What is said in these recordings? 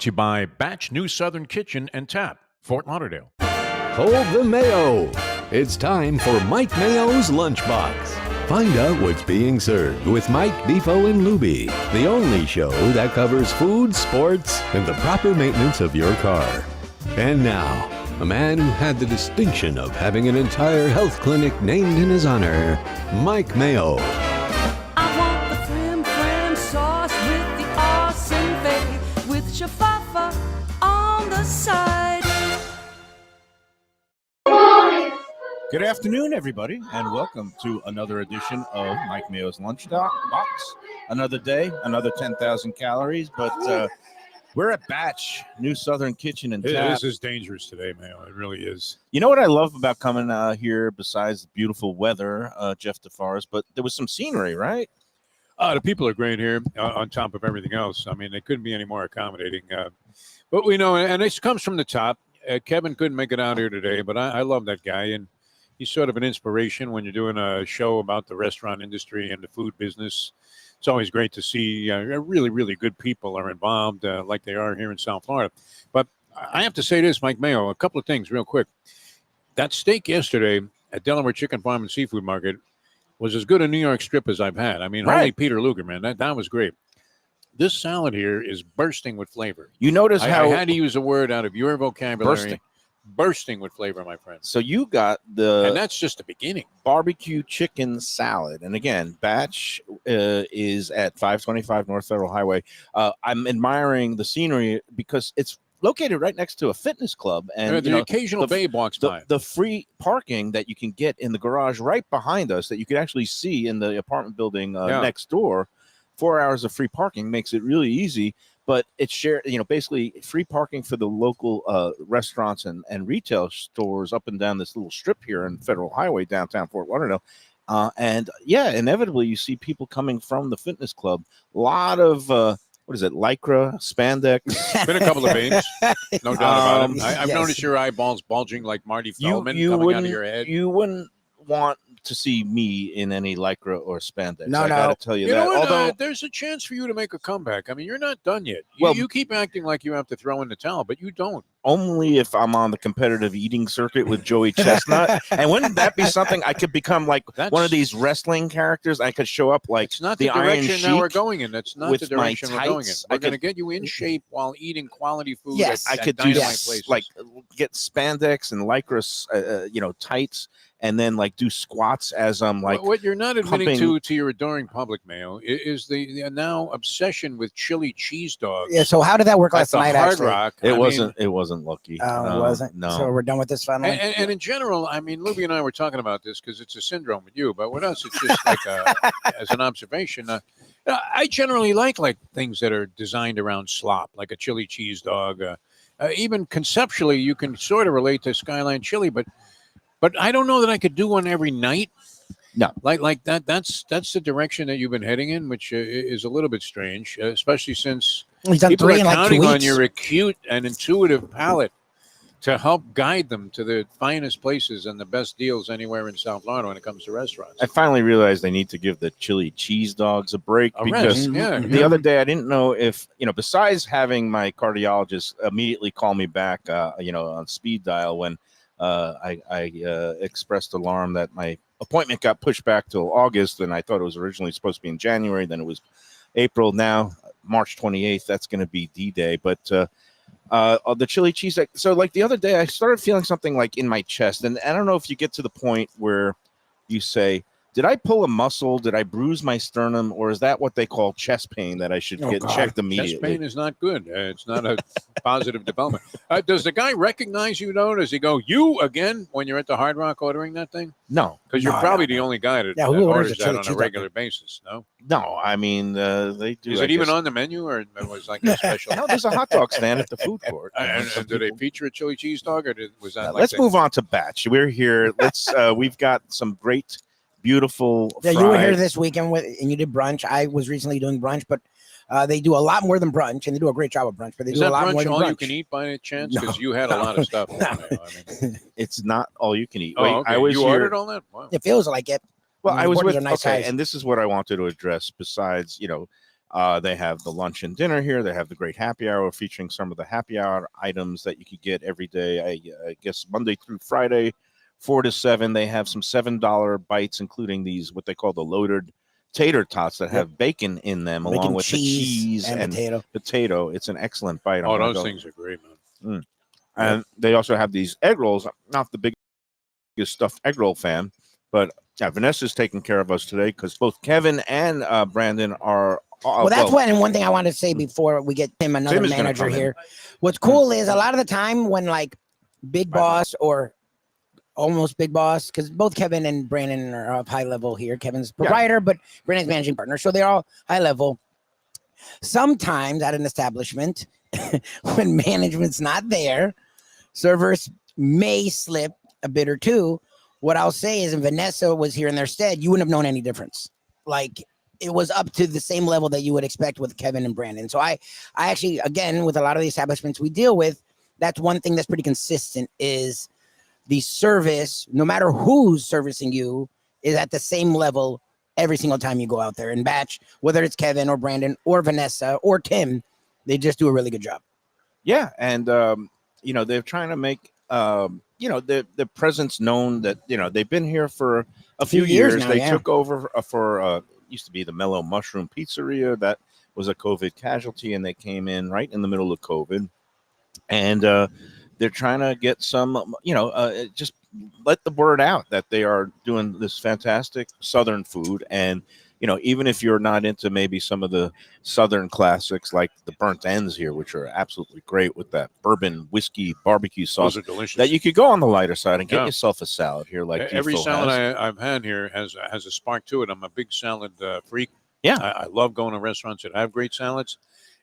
You by Batch New Southern Kitchen and Tap, Fort Lauderdale. Hold the Mayo. It's time for Mike Mayo's Lunchbox. Find out what's being served with Mike, Defo and Lubie, the only show that covers food, sports, and the proper maintenance of your car. And now, a man who had the distinction of having an entire health clinic named in his honor, Mike Mayo. I want the flim sauce with the awesome fave, with shafafa on the side. Good afternoon, everybody, and welcome to another edition of Mike Mayo's Lunchbox. Another day, another 10,000 calories, but we're at Batch, New Southern Kitchen and Tap. This is dangerous today, Mayo. It really is. You know what I love about coming out here, besides the beautiful weather, Jeff DeForest, but there was some scenery, right? The people are great here on top of everything else. I mean, they couldn't be any more accommodating. But we know, and this comes from the top. Kevin couldn't make it out here today, but I love that guy. And he's sort of an inspiration when you're doing a show about the restaurant industry and the food business. It's always great to see really, really good people are involved like they are here in South Florida. But I have to say this, Mike Mayo, a couple of things real quick. That steak yesterday at Delaware Chicken Farm and Seafood Market was as good a New York strip as I've had. I mean, Right. Holy Peter Luger, man, that was great. This salad here is bursting with flavor. You notice I how had to use a word out of your vocabulary. Bursting. Bursting with flavor, my friend. so you got And the that's just the beginning. barbecue chicken salad. And again, Batch is at 525 North Federal Highway. I'm admiring the scenery because it's located right next to a fitness club. And The occasional the- babe walks by. the free parking that you can get in the garage right behind us that you can actually see in the apartment building Yeah. next door, 4 hours of free parking makes it really easy. But it's shared, basically free parking for the local restaurants and retail stores up and down this little strip here in Federal Highway, downtown Fort Lauderdale. And yeah, inevitably you see people coming from the fitness club. A lot of, what is it, Lycra, spandex. Been a couple of babes, no doubt about it. I've Yes. noticed your eyeballs bulging like Marty Feldman you coming out of wouldn't your head. you wouldn't want to see me in any Lycra or spandex. No, I no. gotta tell you, You that. know what? Although There's a chance for you to make a comeback. I mean, you're not done yet. Well- You keep acting like you have to throw in the towel, but you don't. only if I'm on the competitive eating circuit with Joey Chestnut. And wouldn't that be something I could become like That's- one of these wrestling characters? I could show up like It's not the the Iron direction that we're Sheik going in. That's not with the my direction we're going in. tights. We're I going to could- get you in shape while eating quality food. Yes. I at could do dynamite Yes. places. like get spandex and Lycra, tights, and then like do squats as I'm like. what you're not admitting pumping- to your adoring public, Mayo, is the now obsession with chili cheese dogs. Yeah. So how did that work at last the night? Hard Actually, Rock. It I mean, wasn't lucky. Oh, it wasn't. No. So we're done with this finally. And in general, I mean, Lubie and I were talking about this because it's a syndrome with you, but with us, it's just like as an observation. I generally like things that are designed around slop, like a chili cheese dog. Even conceptually, you can sort of relate to Skyline Chili, but I don't know that I could do one every night. No. like that. That's the direction that you've been heading in, which is a little bit strange, especially since He's done people three are in like 2 counting on weeks. your acute and intuitive palate to help guide them to the finest places and the best deals anywhere in South Florida when it comes to restaurants. I finally realized I need to give the chili cheese dogs a break A because rest, yeah, the yeah. other day I didn't know if besides having my cardiologist immediately call me back on speed dial when I expressed alarm that my appointment got pushed back till August, and I thought it was originally supposed to be in January, then it was April. Now March 28th, that's going to be D-Day. But the chili cheese, so like the other day I started feeling something like in my chest, and I don't know if you get to the point where you say, did I pull a muscle? Did I bruise my sternum? Or is that what they call chest pain that I should Oh, get God. checked immediately? Chest pain is not good. It's not a positive development. Does the guy recognize you, though? Does he go, you again, when you're at the Hard Rock ordering that thing? No, Because you're No, probably no, the only guy that, Yeah, who that orders orders a that chili on cheese a dog? regular basis, no? no. I mean, they do. Is I it even guess- on the menu, or it was like a special? No, there's a hot dog stand at the food court. And Some do they people- feature a chili cheese dog, or was that like Let's the- move on to Batch. We're here. We've got some great, beautiful. Yeah, you were here fried- this weekend and you did brunch. I was recently doing brunch, but they do a lot more than brunch, and they do a great job of brunch. But they Is do a that lot more brunch than all brunch. you can eat by any chance? No. Because you had a lot of stuff. No. I mean, It's not all you can eat. oh, Wait, okay. I was you here. ordered all that? Wow. It feels like it. Well, The I was borders with. are nice Okay, size. and this is what I wanted to address. Besides, They have the lunch and dinner here. They have the great happy hour featuring some of the happy hour items that you could get every day. I guess Monday through Friday, 4 to 7. They have some $7 bites, including these what they call the loaded tater tots that have bacon in them, Bacon, along with the cheese and potato. It's an excellent bite. Oh, those things are great, man. And they also have these egg rolls. I'm not the biggest stuffed egg roll fan, but yeah, Vanessa's taking care of us today because both Kevin and Brandon are. Well, that's one thing I want to say before we get Tim, another manager here. What's cool is a lot of the time when like Big Boss or almost Big Boss, because both Kevin and Brandon are up high level here. Kevin's proprietor, but Brandon's managing partner. So they're all high level. Sometimes at an establishment, when management's not there, servers may slip a bit or two. What I'll say is if Vanessa was here in their stead, you wouldn't have known any difference. Like it was up to the same level that you would expect with Kevin and Brandon. So I actually, again, with a lot of the establishments we deal with, that's one thing that's pretty consistent is the service, no matter who's servicing you, is at the same level every single time you go out there. And Batch, whether it's Kevin or Brandon or Vanessa or Tim, they just do a really good job. Yeah, and they're trying to make their presence known that they've been here for a few years. Now, they took over for used to be the Mellow Mushroom Pizzeria that was a COVID casualty, and they came in right in the middle of COVID, and they're trying to get some, just let the word out that they are doing this fantastic Southern food. And, even if you're not into maybe some of the Southern classics like the burnt ends here, which are absolutely great with that bourbon whiskey barbecue sauce, Those are delicious. that you could go on the lighter side and get yourself a salad here. Like every Defo salad has. I've had here has a spark to it. I'm a big salad freak. Yeah. I love going to restaurants that have great salads.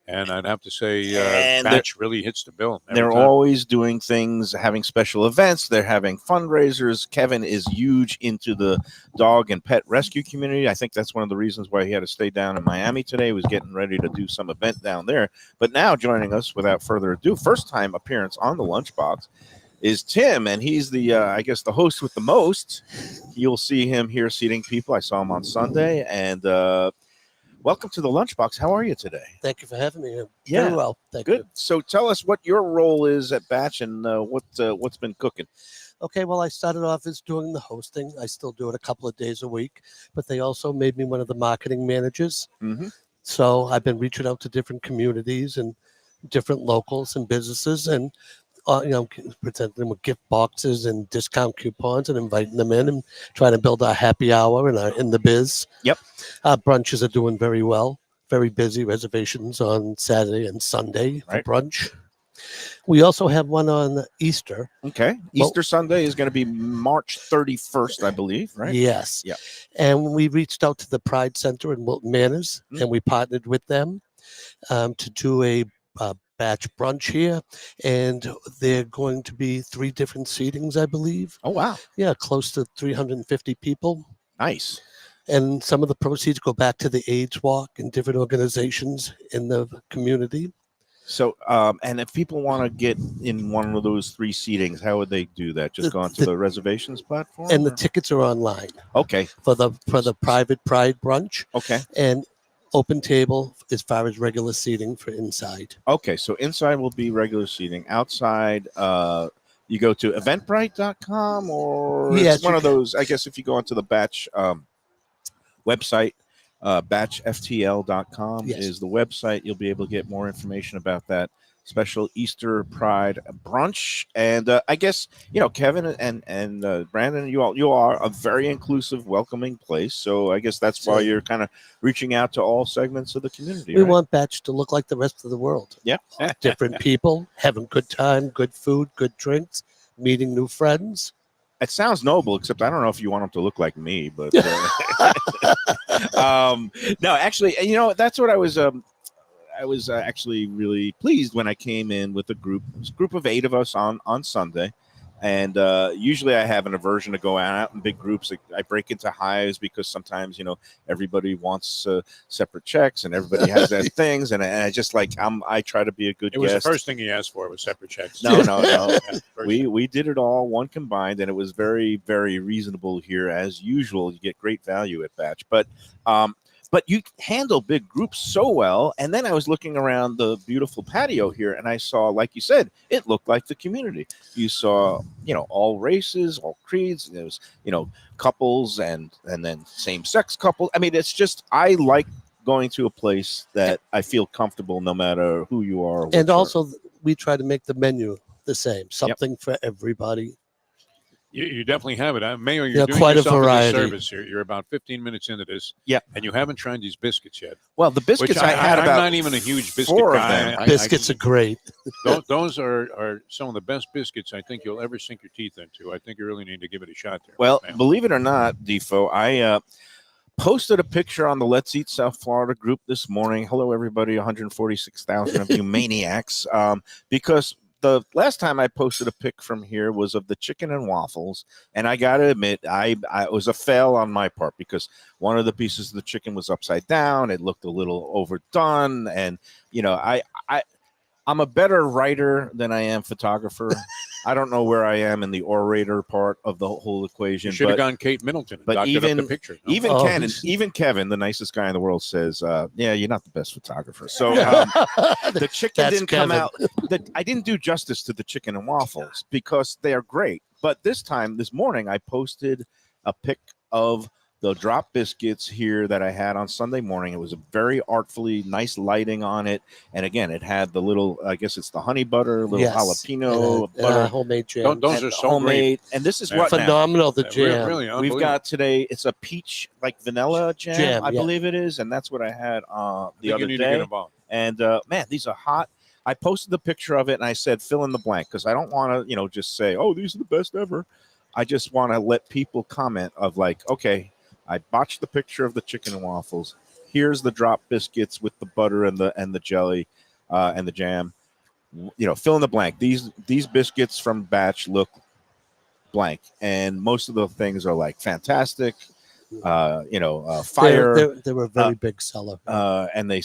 And I'd have to say And Batch really hits the bill. They're time. always doing things, having special events. They're having fundraisers. Kevin is huge into the dog and pet rescue community. I think that's one of the reasons why he had to stay down in Miami today. He was getting ready to do some event down there. But now joining us without further ado, first time appearance on the Lunchbox is Tim. And he's the, the host with the most. You'll see him here seating people. I saw him on Sunday. And, welcome to the Lunchbox. How are you today? Thank you for having me. Yeah. Very well. Thank Good. you. So tell us what your role is at Batch and what's been cooking. Okay, well, I started off as doing the hosting. I still do it a couple of days a week, but they also made me one of the marketing managers. Mm-hmm. So I've been reaching out to different communities and different locals and businesses and presenting them with gift boxes and discount coupons and inviting them in and trying to build our happy hour in the biz. Yep. Our brunches are doing very well. Very busy reservations on Saturday and Sunday for brunch. We also have one on Easter. Okay. Easter Sunday is going to be March 31st, I believe, right? Yes. Yeah. And we reached out to the Pride Center in Wilton Manors, and we partnered with them to do a batch brunch here, and they're going to be 3 different seatings, I believe. Oh, wow. Yeah, close to 350 people. Nice. And some of the proceeds go back to the AIDS Walk and different organizations in the community. So, and if people want to get in one of those 3 seatings, how would they do that? Just go onto the reservations platform? And the tickets are online. Okay. For the private Pride brunch. Okay. And open table as far as regular seating for inside. Okay, so inside will be regular seating. Outside, you go to eventbrite.com or it's one of those, I guess if you go onto the Batch website, batchftl.com is the website. You'll be able to get more information about that special Easter Pride brunch. And I guess, Kevin and Brandon, you all are a very inclusive, welcoming place. So I guess that's why you're kind of reaching out to all segments of the community. We want Batch to look like the rest of the world. Yeah. Different people, having good time, good food, good drinks, meeting new friends. It sounds noble, except I don't know if you want them to look like me, but no, actually, that's what I was actually really pleased when I came in with a group of 8 of us on Sunday. And usually I have an aversion to go out in big groups. I break into hives because sometimes, everybody wants separate checks and everybody has their things. And I just I try to be a good guest. It was the first thing he asked for was separate checks. No. We did it all, one combined, and it was very, very reasonable here. As usual, you get great value at Batch. But but you handle big groups so well. And then I was looking around the beautiful patio here, and I saw, like you said, it looked like the community. You saw, all races, all creeds. There was, couples and then same-sex couples. I mean, it's just, I like going to a place that I feel comfortable no matter who you are. And also, we try to make the menu the same, something for everybody. You definitely have it. Mayo, you're doing quite a yourself variety. service here. You're about 15 minutes into this. Yeah. And you haven't tried these biscuits yet. Well, the biscuits I had I'm about not even a huge biscuit 4 of guy. them. Biscuits are great. Those are some of the best biscuits I think you'll ever sink your teeth into. I think you really need to give it a shot there. Well, Mayo. believe it or not, Defo, I posted a picture on the Let's Eat South Florida group this morning. Hello, everybody, 146,000 of you maniacs. Because the last time I posted a pic from here was of the chicken and waffles, and I got to admit, I was a fail on my part because one of the pieces of the chicken was upside down. It looked a little overdone, and I'm a better writer than I am photographer. I don't know where I am in the orator part of the whole equation. You should have gone Kate Middleton and but doctored up the picture. No? Even Kevin, the nicest guy in the world, says, "Yeah, you're not the best photographer." So the chicken didn't come out. I didn't do justice to the chicken and waffles because they are great. But this morning, I posted a pic of the drop biscuits here that I had on Sunday morning. It was a very artfully nice lighting on it. And again, it had the little, I guess it's the honey butter, little jalapeno butter. Homemade jam. Those are so homemade. great. And this is Yeah. Phenomenal, the jam. Really we've got today. It's a peach, like vanilla jam, I believe it is. And that's what I had the other you need day. to get involved. And man, these are hot. I posted the picture of it and I said, fill in the blank, because I don't want to, just say, oh, these are the best ever. I just want to let people comment of like, okay, I botched the picture of the chicken and waffles. Here's the drop biscuits with the butter and the jelly and the jam. Fill in the blank. These biscuits from batch look blank, and most of the things are like fantastic. Fire. They were a very big seller. And they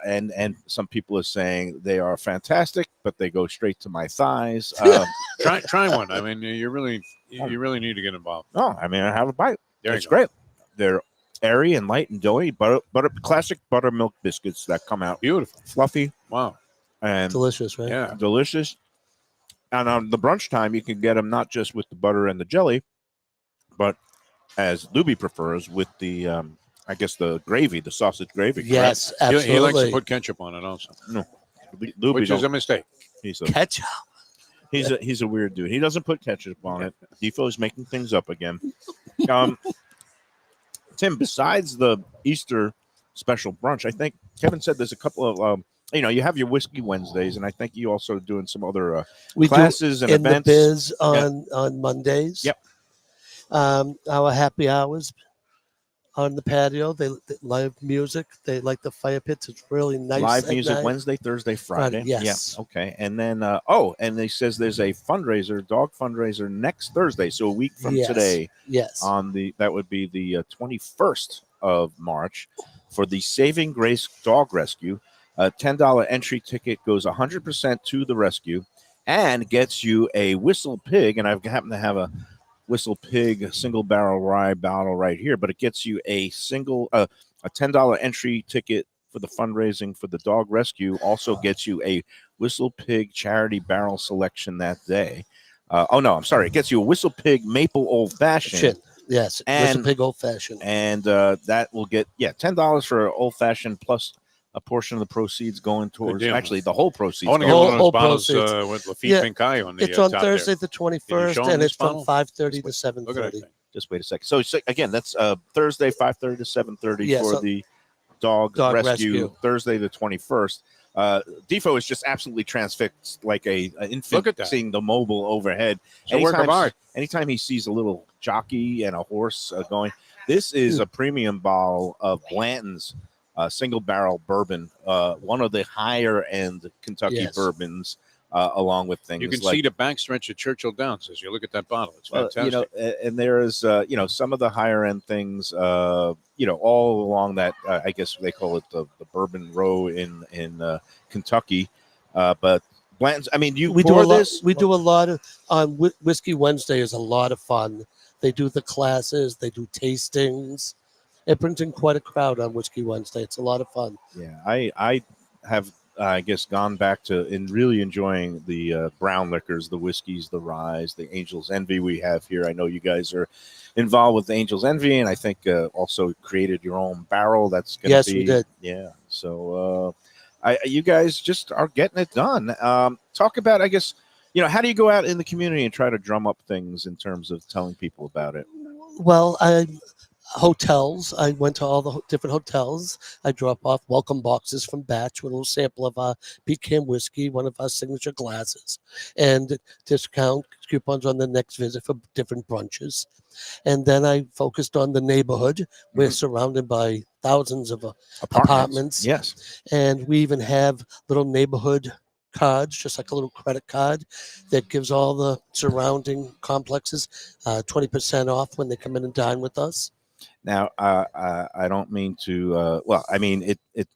and some people are saying they are fantastic, but they go straight to my thighs. Try one. I mean, you really need to get involved. Oh, I mean, I have a bite. It's great. They're airy and light and doughy, classic buttermilk biscuits that come out Beautiful. fluffy. Wow. And Delicious, right? Yeah. delicious. And on the brunch time, you can get them not just with the butter and the jelly, but as Lubie prefers, with the I guess the gravy, the sausage gravy. Yes, He absolutely. likes to put ketchup on it also. No, Lubie Which is a mistake. he's Ketchup. a weird dude. He doesn't put ketchup on it. Defoe's making things up again. Tim, besides the Easter special brunch, I think Kevin said there's a couple of you have your Whiskey Wednesdays, and I think you also doing some other classes and in events. The Biz on Mondays. Yep. Our happy hours on the patio. They live music. They like the fire pits. It's really nice. Live music night. Wednesday, Thursday, Friday. Yes. Yeah. Okay. And then and they says there's a dog fundraiser next Thursday, so a week from today. Yes. That would be the 21st of March for the Saving Grace Dog Rescue. A $10 entry ticket goes 100% to the rescue and gets you a Whistle Pig. And I happen to have a Whistle Pig single barrel rye bottle right here, but it gets you a $10 entry ticket for the fundraising for the dog rescue. Also gets you a Whistle Pig charity barrel selection that day. It gets you a Whistle Pig maple old fashioned. Yes, and Whistle Pig old fashioned. And that will get $10 for old fashioned plus a portion of the proceeds going towards actually the whole proceeds. I want to get one of those bottles with Lafitte Pink Eye on the It's on top Thursday there. the 21st, and it's from 5:30 to 7:30. Just wait a second. So again, that's Thursday 5:30 to 7:30 for the dog rescue. Thursday the 21st. Defo is just absolutely transfixed, like an infant. Look at that. Seeing the mobile overhead. It's a work of art. Anytime he sees a little jockey and a horse going, this is a premium bottle of Blanton's single barrel bourbon, one of the higher end Kentucky bourbons, along with things you can like, see the backstretch of Churchill Downs as you look at that bottle. It's fantastic. and there is some of the higher end things all along that I guess they call it the bourbon row in Kentucky, but Blanton's, I mean, we do a lot of on Whiskey Wednesday is a lot of fun. They do the classes, they do tastings, it brings in quite a crowd on Whiskey Wednesday. It's a lot of fun. Yeah, I have I guess gone back to and really enjoying the brown liquors, the whiskeys, the ryes, the Angel's Envy we have here. I know you guys are involved with Angel's Envy, and I think also created your own barrel. That's going to Yes, be we did. yeah. So you guys just are getting it done. Talk about, I guess, how do you go out in the community and try to drum up things in terms of telling people about it? Well, hotels. I went to all the different hotels. I drop off welcome boxes from Batch with a little sample of our pecan whiskey, one of our signature glasses, and discount coupons on the next visit for different brunches. And then I focused on the neighborhood. We're surrounded by thousands of apartments. Yes. And we even have little neighborhood cards, just like a little credit card that gives all the surrounding complexes 20% off when they come in and dine with us. Now, I don't mean to. Well, I mean it.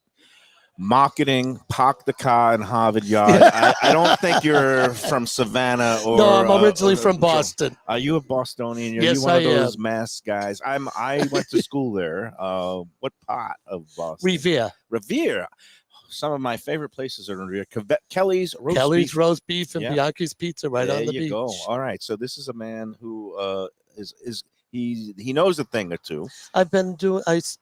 Marketing, park the car in Harvard Yard. I don't think you're from Savannah or. No, I'm originally from Boston. Are you a Bostonian? Are Yes, you one of I those am. mass guys? I went to school there. What part of Boston? Revere. Some of my favorite places are in Revere. Kelly's roast beef and Yeah. Bianchi's Pizza right there on the you beach. go. All right. So this is a man who he knows a thing or two. I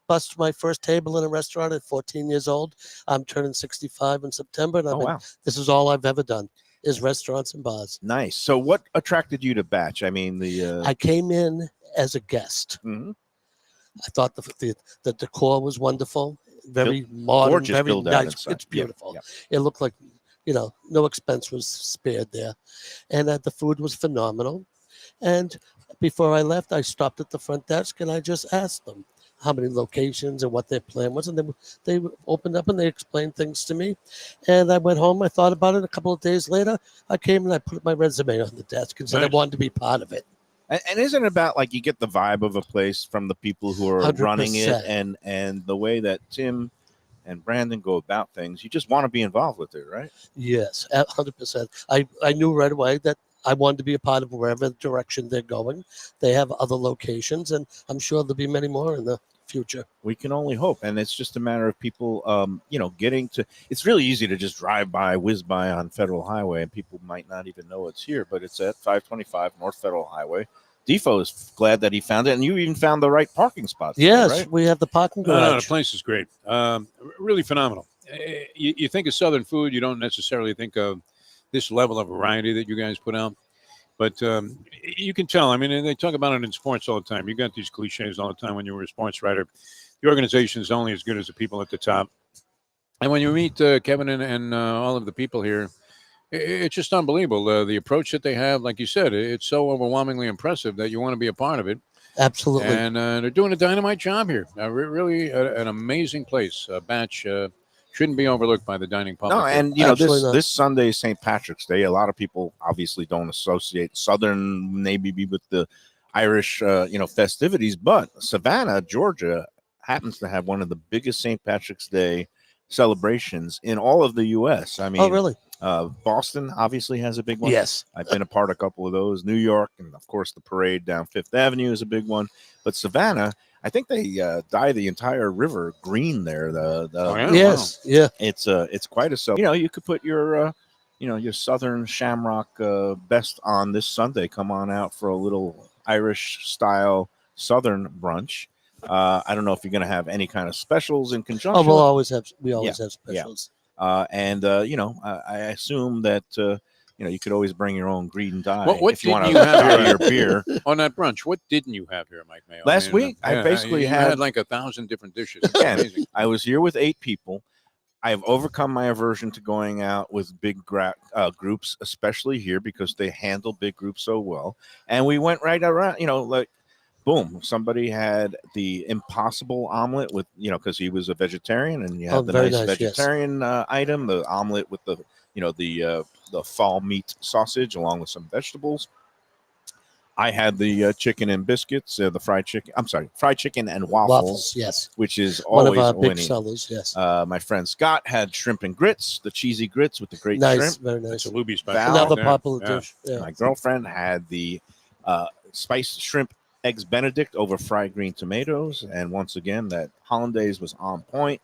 bust my first table in a restaurant at 14 years old. I'm turning 65 in September, and Wow. this is all I've ever done is restaurants and bars. Nice. So what attracted you to Batch? I mean, I came in as a guest. Mhm. I thought the decor was wonderful, very modern, gorgeous very build out nice. inside. It's beautiful. Yeah. It looked like, no expense was spared there. And the food was phenomenal. And before I left, I stopped at the front desk and I just asked them how many locations and what their plan was. And they opened up and they explained things to me. And I went home. I thought about it. A couple of days later, I came and I put my resume on the desk and said I wanted to be part of it. And isn't it about like you get the vibe of a place from the people who are running it 100%. and the way that Tim and Brandon go about things? You just want to be involved with it, right? Yes, 100%. I knew right away that I wanted to be a part of wherever direction they're going. They have other locations, and I'm sure there'll be many more in the future. We can only hope. And it's just a matter of people, getting to. It's really easy to just whiz by on Federal Highway, and people might not even know it's here, but it's at 525 North Federal Highway. Defo is glad that he found it, and you even found the right parking spot. Yes, right? we have the parking garage. The place is great. Really phenomenal. You think of Southern food, you don't necessarily think of this level of variety that you guys put out. But you can tell. I mean, they talk about it in sports all the time. You got these cliches all the time when you were a sports writer. The organization is only as good as the people at the top. And when you meet Kevin and all of the people here, it's just unbelievable. The approach that they have, like you said, it's so overwhelmingly impressive that you want to be a part of it. Absolutely. And they're doing a dynamite job here. Really an amazing place. Batch shouldn't be overlooked by the dining public. No, and this Sunday is St. Patrick's Day. A lot of people obviously don't associate Southern maybe with the Irish, festivities, but Savannah, Georgia, happens to have one of the biggest St. Patrick's Day celebrations in all of the U.S. I mean, oh, really? Boston obviously has a big one. Yes. I've been a part of a couple of those. New York, and of course the parade down Fifth Avenue is a big one. But Savannah, I think they dye the entire river green there. Yes, yeah. It's quite a you could put your your Southern Shamrock best on this Sunday. Come on out for a little Irish style Southern brunch. I don't know if you're going to have any kind of specials in conjunction. Oh, we always have specials. I assume that you could always bring your own green dye What if you want didn't to you have have here? your beer. On that brunch, what didn't you have here, Mike Mayo? Last week, I basically you had like 1,000 different dishes. It's Again, amazing. I was here with 8 people. I have overcome my aversion to going out with big groups, especially here because they handle big groups so well. And we went right around, boom, somebody had the impossible omelet with, because he was a vegetarian, and you had the nice vegetarian item, the omelet with the fall meat sausage along with some vegetables. I had the chicken and biscuits, the fried chicken. I'm sorry, fried chicken and waffles. Yes, which is one always of our winning. big sellers. Yes. My friend Scott had shrimp and grits, the cheesy grits with the great Nice, shrimp. very nice. It's a Lubie special. Val, Another there. popular Yeah. dish. Yeah. My girlfriend had the spiced shrimp eggs Benedict over fried green tomatoes, and once again, that hollandaise was on point.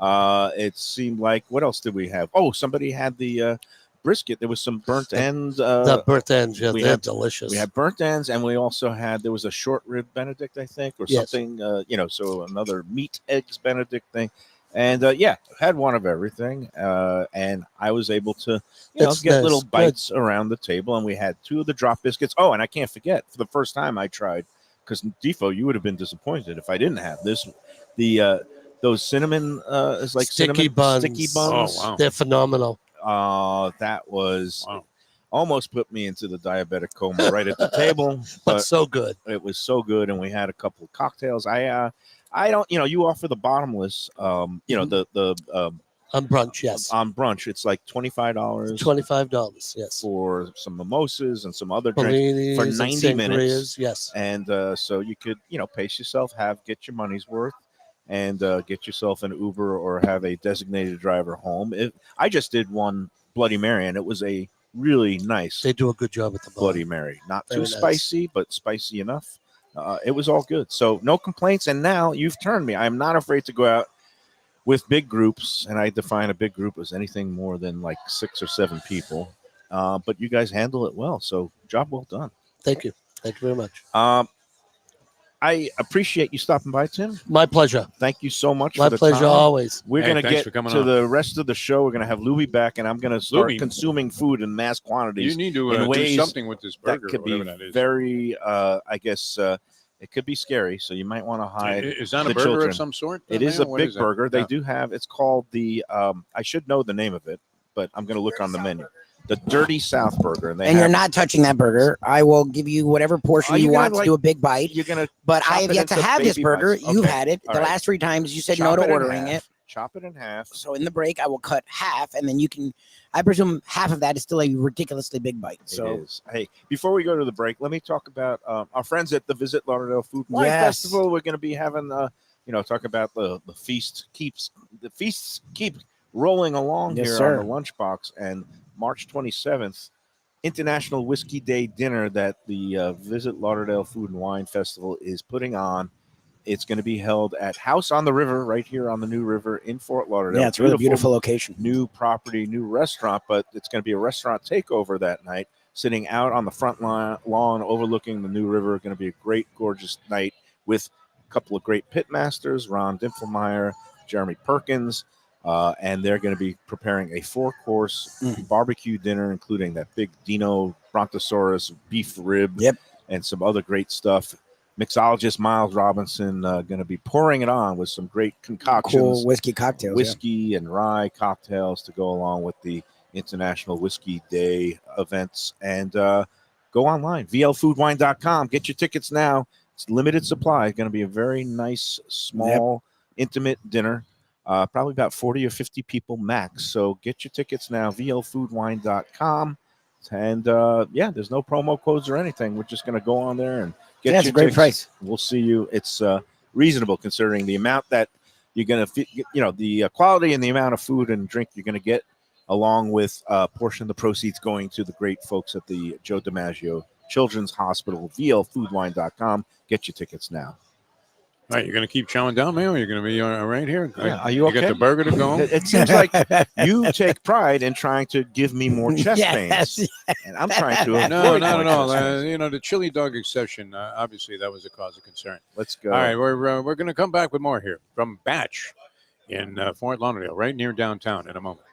It seemed like, what else did we have? Oh, somebody had the brisket. There was some burnt ends. The burnt ends, yeah, we they're had- delicious. We had burnt ends, and we also had, there was a short rib Benedict, I think, or Yes. something, so another meat eggs Benedict thing. And had one of everything. And I was able to, It's get nice. little Good. bites around the table. And we had 2 of the drop biscuits. Oh, and I can't forget, for the first time I tried, because Defo, you would have been disappointed if I didn't have this. Those cinnamon, is like Sticky cinnamon sticky buns. buns. Oh, wow. They're phenomenal. That was Wow. almost put me into the diabetic coma right at the table, But but so good. it was so good. And we had a couple of cocktails. I don't, you offer the bottomless, the On brunch, yes. on brunch. It's like $25 $25, yes. for some mimosas and some other drinks Bellinis for and 90 minutes. sangrias, yes. And so you could, pace yourself, get your money's worth, and get yourself an Uber or have a designated driver home. I just did one Bloody Mary, and it was a really nice They do a good job at the bar. Bloody Mary. Not too Very nice. spicy, but spicy enough. It was all good. So no complaints. And now you've turned me. I'm not afraid to go out with big groups, and I define a big group as anything more than like 6 or 7 people. But you guys handle it well. So job well done. Thank you. Thank you very much. I appreciate you stopping by, Tim. My pleasure. Thank you so much My for the pleasure time. always. We're Hey, going to thanks get for coming to on. the rest of the show. We're going to have Lubie back, and I'm going to start Lubie. consuming food in mass quantities. You need to in do ways something with this that burger. could or be whatever that is. very, I guess, it could be scary. So you might want to hide. Is that a the burger children. of some sort? It is a What big that? burger. They Yeah. do have, it's called the, I should know the name of it, but I'm going to look on the menu. The Dirty South Burger. And, And you're not touching that burger. I will give you whatever portion Are you you gonna, want like- to do a big bite. You're going to But chop I have it yet to into have this baby burger. bites. You've Okay. had it. All The right. last 3 times you said chop no to it in ordering half. it. Chop it in half. So in the break, I will cut half, and then you can. I presume half of that is still a ridiculously big bite. So It is. Hey, before we go to the break, let me talk about our friends at the Visit Lauderdale Food and Wine Yes. Festival. We're going to be having, talk about the feast keeps. The feasts keep rolling along Yes, here sir. on the Lunchbox, and March 27th. International Whiskey Day dinner that the Visit Lauderdale Food and Wine Festival is putting on. It's going to be held at House on the River, right here on the New River in Fort Lauderdale. yeah, it's a really beautiful location. New property, new restaurant, but it's going to be a restaurant takeover that night, sitting out on the front lawn overlooking the New River. Going to be a great, gorgeous night with a couple of great pitmasters, Ron Dinfelmeyer, Jeremy Perkins, and they're going to be preparing a 4-course barbecue dinner, including that big Dino Brontosaurus beef rib and some other great stuff. Mixologist Miles Robinson going to be pouring it on with some great concoctions, Cool whiskey cocktails. whiskey and rye cocktails to go along with the International Whiskey Day events. And go online, vlfoodwine.com. Get your tickets now. It's limited supply. It's going to be a very nice, small, intimate dinner. Probably about 40 or 50 people max. So get your tickets now, vlfoodwine.com. And there's no promo codes or anything. We're just going to go on there and get it's your a great tickets. price. We'll see you. It's reasonable considering the amount that you're going to, the quality and the amount of food and drink you're going to get, along with a portion of the proceeds going to the great folks at the Joe DiMaggio Children's Hospital, vlfoodwine.com. Get your tickets now. All right, you're going to keep chowing down, Mayo? You're going to be right here? Yeah, are you You got okay? the burger to go? It seems like you take pride in trying to give me more chest Yes. pains, and I'm trying to avoid No, not more at all. chest pains. The chili dog exception, obviously, that was a cause of concern. Let's go. All right, we're going to come back with more here from Batch in Fort Lauderdale, right near downtown, in a moment.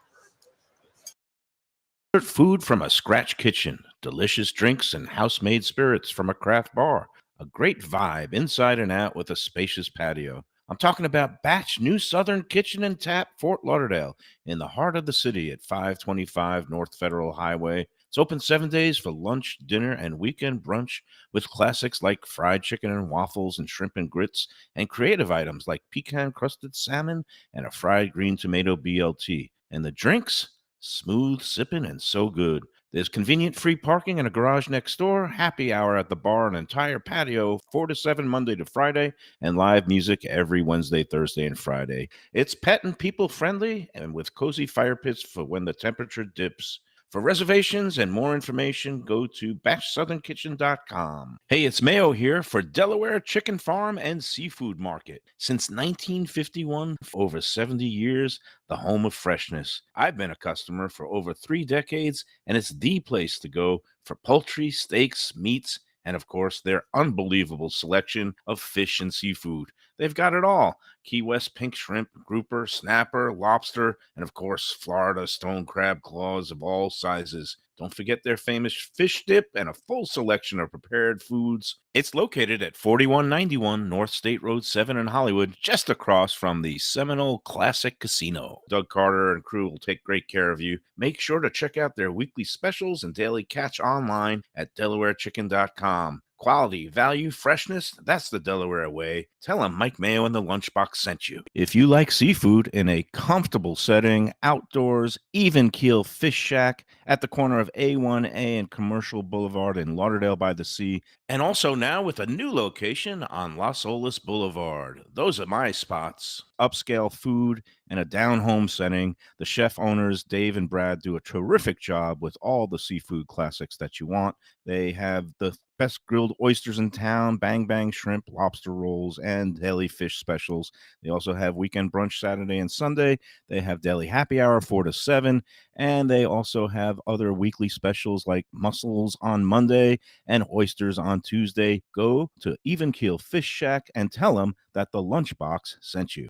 Food from a scratch kitchen, delicious drinks and house-made spirits from a craft bar. A great vibe inside and out with a spacious patio. I'm talking about Batch New Southern Kitchen and Tap, Fort Lauderdale, in the heart of the city at 525 North Federal Highway. It's open 7 days for lunch, dinner, and weekend brunch with classics like fried chicken and waffles and shrimp and grits, and creative items like pecan-crusted salmon and a fried green tomato BLT. And the drinks? Smooth sipping and so good. There's convenient free parking and a garage next door, happy hour at the bar, an entire patio, 4 to 7 Monday to Friday, and live music every Wednesday, Thursday, and Friday. It's pet and people friendly and with cozy fire pits for when the temperature dips. For reservations and more information, go to batchsouthernkitchen.com. Hey, it's Mayo here for Delaware Chicken Farm and Seafood Market. Since 1951, for over 70 years, the home of freshness. I've been a customer for over 3 decades, and it's the place to go for poultry, steaks, meats, and of course, their unbelievable selection of fish and seafood. They've got it all. Key West pink shrimp, grouper, snapper, lobster, and of course, Florida stone crab claws of all sizes. Don't forget their famous fish dip and a full selection of prepared foods. It's located at 4191 North State Road 7 in Hollywood, just across from the Seminole Classic Casino. Doug Carter and crew will take great care of you. Make sure to check out their weekly specials and daily catch online at DelawareChicken.com. Quality, value, freshness, that's the Delaware way. Tell them Mike Mayo and the Lunchbox sent you. If you like seafood in a comfortable setting, outdoors, even keel fish shack at the corner of A1A and Commercial Boulevard in Lauderdale by the Sea, and also now with a new location on Las Olas Boulevard. Those are my spots. Upscale food in a down-home setting. The chef owners, Dave and Brad, do a terrific job with all the seafood classics that you want. They have the best grilled oysters in town, bang bang shrimp, lobster rolls, and deli fish specials. They also have weekend brunch Saturday and Sunday. They have deli happy hour 4 to 7, and they also have other weekly specials like mussels on Monday and oysters on Tuesday. Go to Even Keel Fish Shack and tell them that the Lunchbox sent you.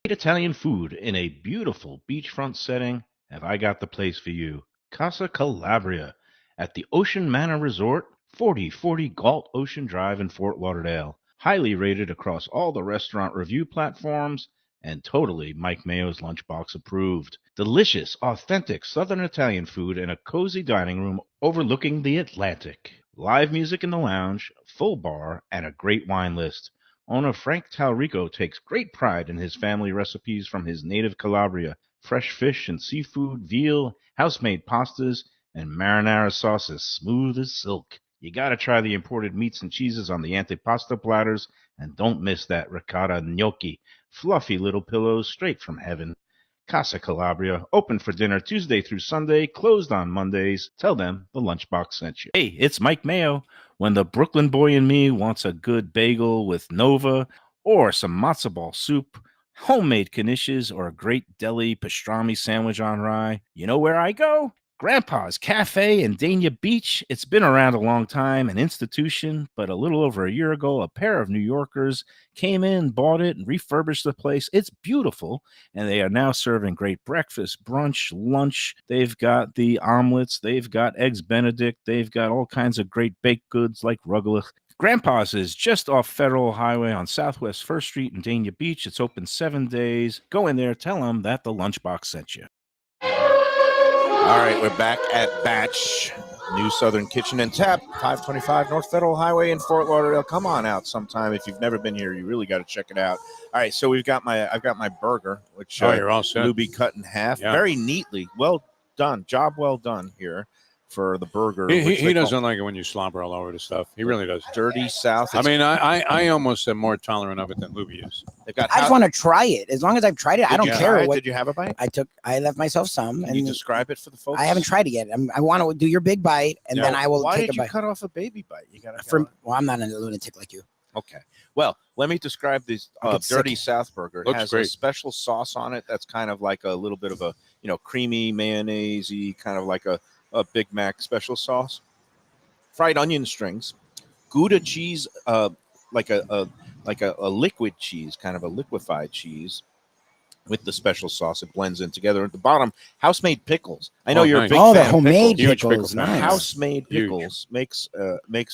Italian food in a beautiful beachfront setting. Have I got the place for you? Casa Calabria at the Ocean Manor Resort, 4040 Galt Ocean Drive in Fort Lauderdale. Highly rated across all the restaurant review platforms and totally Mike Mayo's Lunchbox approved. Delicious, authentic Southern Italian food in a cozy dining room overlooking the Atlantic. Live music in the lounge, full bar, and a great wine list. Owner Frank Talrico takes great pride in his family recipes from his native Calabria. Fresh fish and seafood, veal, house-made pastas, and marinara sauces smooth as silk. You gotta try the imported meats and cheeses on the antipasto platters, and don't miss that ricotta gnocchi. Fluffy little pillows straight from heaven. Casa Calabria, open for dinner Tuesday through Sunday, closed on Mondays. Tell them the Lunchbox sent you. Hey, it's Mike Mayo. When the Brooklyn boy in me wants a good bagel with Nova or some matzo ball soup, homemade knishes, or a great deli pastrami sandwich on rye, you know where I go? Grandpa's Cafe in Dania Beach. It's been around a long time, an institution, but a little over a year ago, a pair of New Yorkers came in, bought it, and refurbished the place. It's beautiful, and they are now serving great breakfast, brunch, lunch. They've got the omelets. They've got eggs Benedict. They've got all kinds of great baked goods like rugelach. Grandpa's is just off Federal Highway on Southwest 1st Street in Dania Beach. It's open 7 days. Go in there, tell them that the Lunchbox sent you. All right, we're back at Batch, New Southern Kitchen and Tap, 525 North Federal Highway in Fort Lauderdale. Come on out sometime. If you've never been here, you really got to check it out. All right, so I've got my burger, which you're all set. Lubie cut in half, very neatly. Well done, job well done here for the burger. He doesn't like it when you slobber all over the stuff. He really does. Dirty South. I mean, I almost am more tolerant of it than Lubie is. They've got I just want to try it. As long as I've tried it, I don't care. Did you have a bite? I left myself some. Can you describe it for the folks? I haven't tried it yet. I want to do your big bite, and then I will Why take did a you bite. cut off a baby bite? You got Well, I'm not a lunatic like you. Okay. Well, let me describe this Dirty South burger. It Looks has great. a special sauce on it that's kind of like a little bit of a, creamy mayonnaise-y, kind of like a Big Mac special sauce. Fried onion strings, Gouda cheese, like a liquid cheese, kind of a liquefied cheese with the special sauce. It blends in together. At the bottom, house-made pickles. I know you're a big fan the of homemade pickles. Huge pickles. pickles. Nice. House-made pickles makes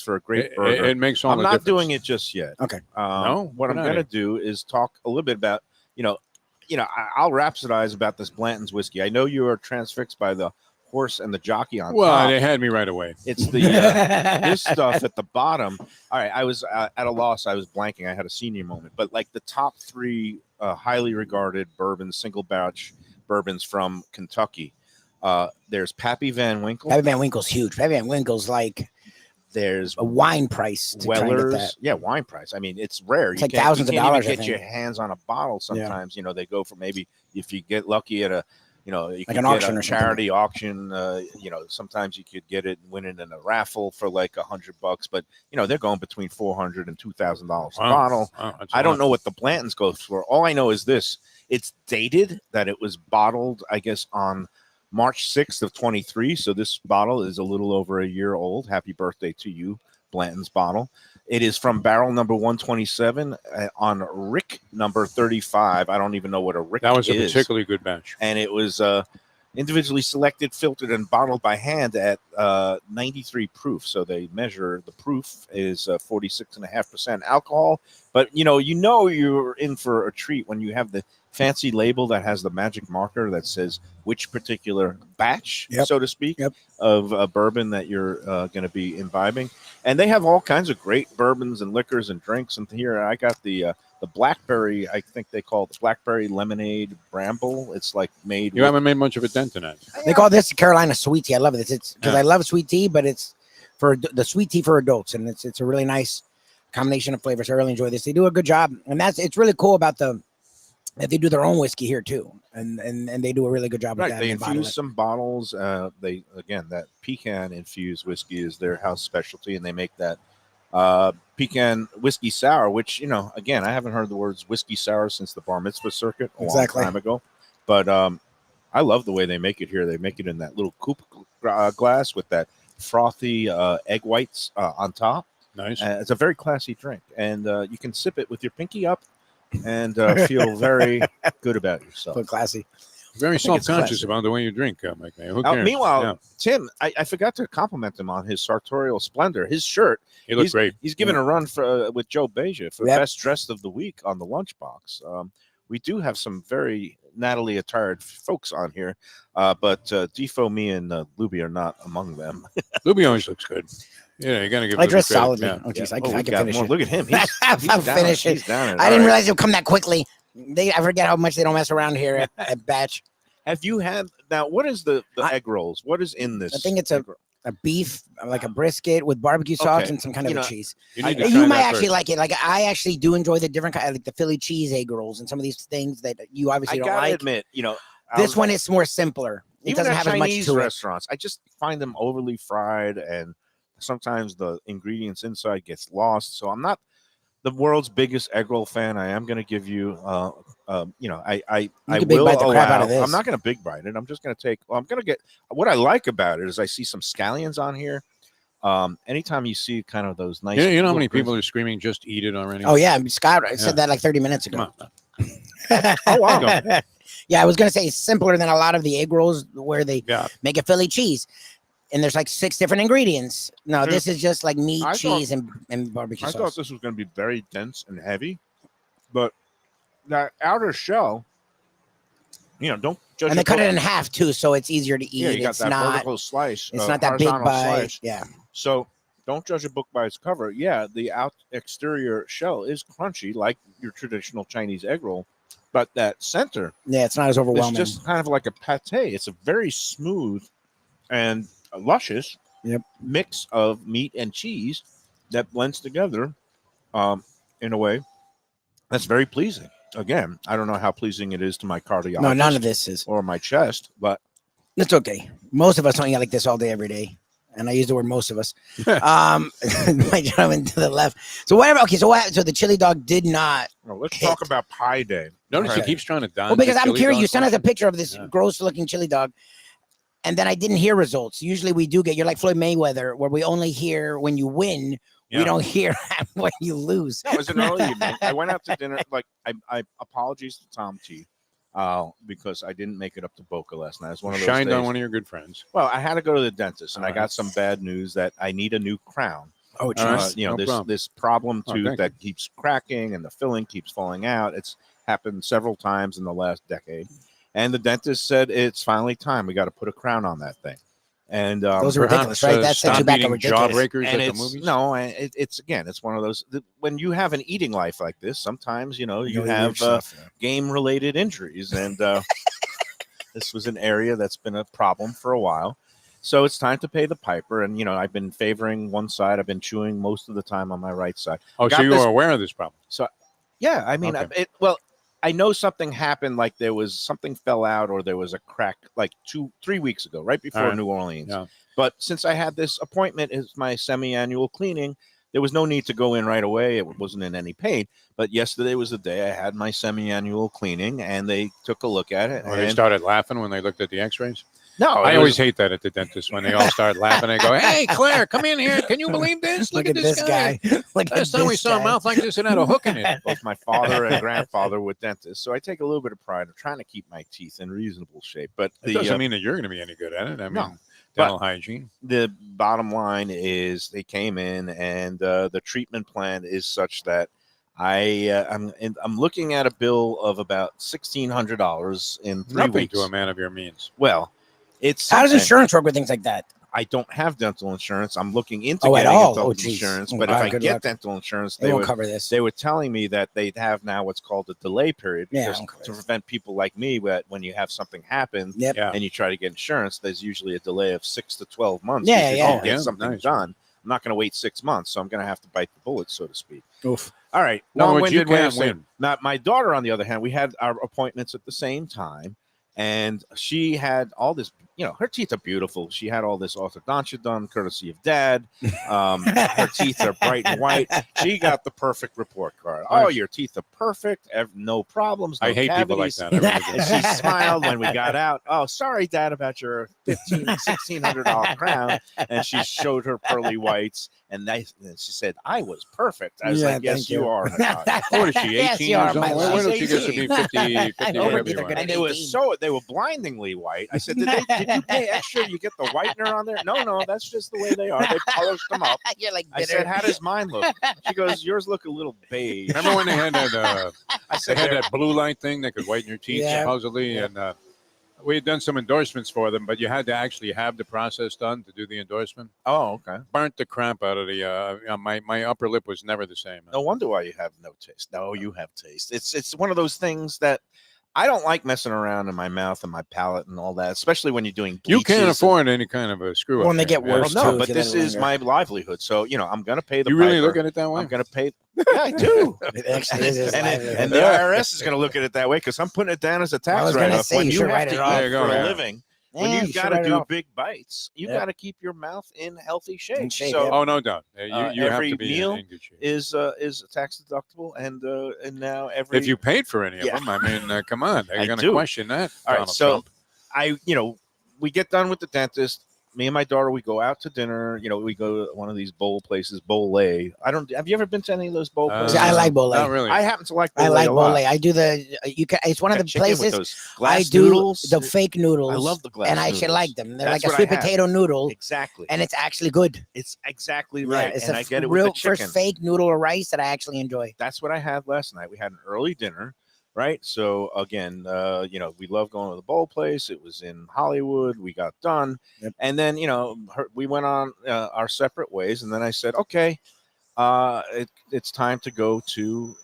for a great burger. It makes all I'm the not difference. doing it just yet. Okay. No? What I'm Good going to idea. do is talk a little bit about, I'll rhapsodize about this Blanton's whiskey. I know you are transfixed by the horse and the jockey on Well, top. they had me right away. It's the this stuff at the bottom. All right, I was at a loss. I was blanking. I had a senior moment. But like the top 3 highly regarded bourbons, single batch bourbons from Kentucky. There's Pappy Van Winkle. Pappy Van Winkle's huge. Pappy Van Winkle's like There's a wine price to try and get that. Weller's. Yeah, wine price. I mean, it's rare. It's like thousands of you dollars, I can't even get think. your hands on a bottle sometimes. They go for maybe if you get lucky at a You know, you Like could an get auction a or something. charity auction. You know, sometimes you could get it and win it in a raffle for like $100, but you know they're going between $400 and $2,000 a Wow. bottle. Wow, that's a I don't lot. know what the Blantons go for. All I know is this: it's dated, that it was bottled, I guess, on March 6th of 23. So this bottle is a little over a year old. Happy birthday to you, Blanton's bottle. It is from barrel number 127 on Rick number 35. I don't even know what a Rick is. That was a particularly good batch. And it was individually selected, filtered, and bottled by hand at 93 proof. So they measure the proof is 46.5% alcohol. But you know you're in for a treat when you have the fancy label that has the magic marker that says which particular batch, so to speak, of a bourbon that you're going to be imbibing. And they have all kinds of great bourbons and liquors and drinks. And here I got the blackberry, I think they call it blackberry lemonade bramble. It's like made. You haven't made much of a dent tonight. They call this Carolina sweet tea. I love it. It's because I love sweet tea, but it's for the sweet tea for adults, and it's a really nice combination of flavors. I really enjoy this. They do a good job, and it's really cool about that they do their own whiskey here too, and they do a really good job with that. They infuse some bottles. That pecan infused whiskey is their house specialty, and they make that pecan whiskey sour, which, you know, again, I haven't heard the words whiskey sour since the bar mitzvah circuit a long time ago. But I love the way they make it here. They make it in that little coupe glass with that frothy egg whites on top. Nice. It's a very classy drink, and you can sip it with your pinky up and feel very good about yourself. So classy. Very self-conscious about the way you drink, Mike Mayo. Who cares? Meanwhile, Tim, I forgot to compliment him on his sartorial splendor. His shirt. He looks great. He's given a run for with Joe Beja for best dressed of the week on the Lunchbox. We do have some very Natalie attired folks on here, but Defo, me, and Lubie are not among them. Lubie always looks good. Yeah, you gotta give. I dress Lubie credit. solidly. Yeah. Oh, geez, Yeah. I can finish it. Look at him. I'll finish it. He's down I didn't realize it would come that quickly. I forget how much they don't mess around here at Batch. Have you had now? What is the egg rolls? What is in this? I think it's a beef, like a brisket with barbecue sauce and some kind of a cheese. You might actually like it. Like I actually do enjoy the different kind, like the Philly cheese egg rolls and some of these things that you obviously don't like. I gotta admit, this one is more simpler. It even doesn't at have as much Chinese to restaurants, I just find them overly fried, and sometimes the ingredients inside gets lost. So I'm not the world's biggest egg roll fan. I am going to give you, I will bite the crap out of this. I'm not going to big bite it. I'm just going to take. Well, I'm going to get. What I like about it is I see some scallions on here. Anytime you see kind of those nice. You know how many people are screaming, "Just eat it already"? Oh yeah, Scott said that like 30 minutes ago. Oh wow. Yeah, I was gonna say it's simpler than a lot of the egg rolls where they make a Philly cheese, and there's like 6 different ingredients. No, this is just like meat, cheese, and barbecue sauce. I thought this was going to be very dense and heavy, but that outer shell, don't judge. And they cut it in half too, so it's easier to eat. Yeah, you got that vertical slice. It's not that big bite. Slice. Yeah. So don't judge a book by its cover. Yeah, the exterior shell is crunchy like your traditional Chinese egg roll. But that center, it's not as overwhelming. It's just kind of like a pate. It's a very smooth and luscious mix of meat and cheese that blends together in a way that's very pleasing. Again, I don't know how pleasing it is to my cardiologist. No, none of this is. Or my chest, but it's okay. Most of us don't eat like this all day, every day. And I use the word most of us. My gentleman to the left. So whatever. Okay, so so the chili dog did not. Well, let's talk about Pie Day. Notice he keeps trying to dodge. Well, because I'm curious. You sent us a picture of this gross-looking chili dog, and then I didn't hear results. Usually we do get. You're like Floyd Mayweather, where we only hear when you win. We don't hear when you lose. No, it was an early evening. I went out to dinner. Like I apologies to Tom T. Because I didn't make it up to Boca last night. It's one of those shined days. on one of your good friends. Well, I had to go to the dentist, and I got some bad news that I need a new crown. Oh, geez. This problem tooth that keeps cracking and the filling keeps falling out. It's happened several times in the last decade, and the dentist said it's finally time. We got to put a crown on that thing. And those are ridiculous, right? That sets you back a ridiculous. Jawbreakers and at the movies. No, it's one of those. When you have an eating life like this, sometimes you have game-related injuries, and this was an area that's been a problem for a while. So it's time to pay the piper, and I've been favoring one side. I've been chewing most of the time on my right side. Oh, so you were aware of this problem? So, yeah, I mean, Okay. I know something happened, like there was something fell out or there was a crack like 2-3 weeks ago, right before right. New Orleans. Yeah. But since I had this appointment, it's my semi-annual cleaning, there was no need to go in right away. It wasn't in any pain. But yesterday was the day I had my semi-annual cleaning, and they took a look at it. Or they and started laughing when they looked at the X-rays. no, I it always was- hate that at the dentist when they all start laughing. They go, "Hey, Claire, come in here. Can you believe this? Look at this guy. Look at Last time we this saw a guy. mouth like this, it had a hook in it." both my father and grandfather were dentists, so I take a little bit of pride in trying to keep my teeth in reasonable shape. But It doesn't mean that you're going to be any good at it. I mean, No. dental hygiene. the bottom line is they came in, and the treatment plan is such that I'm looking at a bill of about $1,600 in 3 Nothing weeks. to a man of your means. Well, it's How does something. insurance work with things like that? I don't have dental insurance. I'm looking into Oh, at getting all? dental Oh, geez. insurance, Oh, but if wow, I good get luck. dental insurance, They won't cover this. they were telling me that they'd have now what's called a delay period, Yeah, because okay. to prevent people like me that when you have something happen Yep. Yeah. and you try to get insurance, there's usually a delay of 6 to 12 months. Yeah, before yeah. you get Yeah, something nice. done. I'm not going to wait 6 months, so I'm going to have to bite the bullet, so to speak. Oof. All right. In other words, Long-winded you way of can't saying- win. Now, my daughter, on the other hand, we had our appointments at the same time, and she had all this. Her teeth are beautiful. She had all this orthodontia done, courtesy of Dad. Her teeth are bright and white. She got the perfect report card. Oh, your teeth are perfect. No problems. No I hate people like cavities. that. I really do. And she smiled when we got out. Oh, sorry, Dad, about your $1,600 crown. And she showed her pearly whites, and she said, I was perfect. I was Yeah, like, yes, thank you you. are. Natalia." What is she, 18 Yes, you years are, old? my Why love. don't she get to be 50, 50 I know, whatever we're you either want? gonna And it was they were blindingly white. I said, did you pay extra? You get the whitener on there? No, that's just the way they are. They polished them up. You're like I bitter. said, how does mine look? She goes, yours look a little beige. Remember when they had that? I They said, had "They're- that blue light thing that could whiten your teeth, Yeah. supposedly, Yeah. and we had done some endorsements for them, but you had to actually have the process done to do the endorsement. oh, okay. Burnt the crap out of the. My upper lip was never the same. No wonder why you have no taste. No, you have taste. It's one of those things that I don't like messing around in my mouth and my palate and all that, especially when you're doing You can't bleaches afford any kind of a screw up. When they there. get Yeah. and- worse, Well, too, no, if but you this let it is linger. my livelihood. So, I'm going to pay the You really piper. look at it that way? I'm going to pay. Yeah, I do. It actually is his and livelihood. the IRS is going to look at it that way because I'm putting it down as a I tax was gonna write-off. say, When you you should have write to it eat off. There you go, for yeah. a living, Yeah, when you you've should got to write it do off. big bites, you Yep. got to keep your mouth in healthy shape. In shape, so yep. Oh, no doubt. You have every to be meal in good shape. is tax deductible, and now every If you paid for any of Yeah. them, I mean, come on, they're I going to do. question that. All right, Donald so Trump. we get done with the dentist. Me and my daughter, we go out to dinner. We go to one of these bowl places, Bowl A. Have you ever been to any of those bowl places? I like Bowl A. Not really. I happen to like Bowl I like a lot. Bowl A. I do it's one of the Got chicken with places those I glass do noodles. the fake noodles. I love the glass and I actually noodles. like them. They're That's like a what I sweet have. potato noodle, Exactly. and it's actually good. It's exactly Yeah, right. it's And a I get it with real the chicken. first fake noodle or rice that I actually enjoy. That's what I had last night. We had an early dinner, right? So again, we love going to the bowl place. It was in Hollywood. We got done, Yep. and then we went on our separate ways. And then I said, okay, it's time to go to,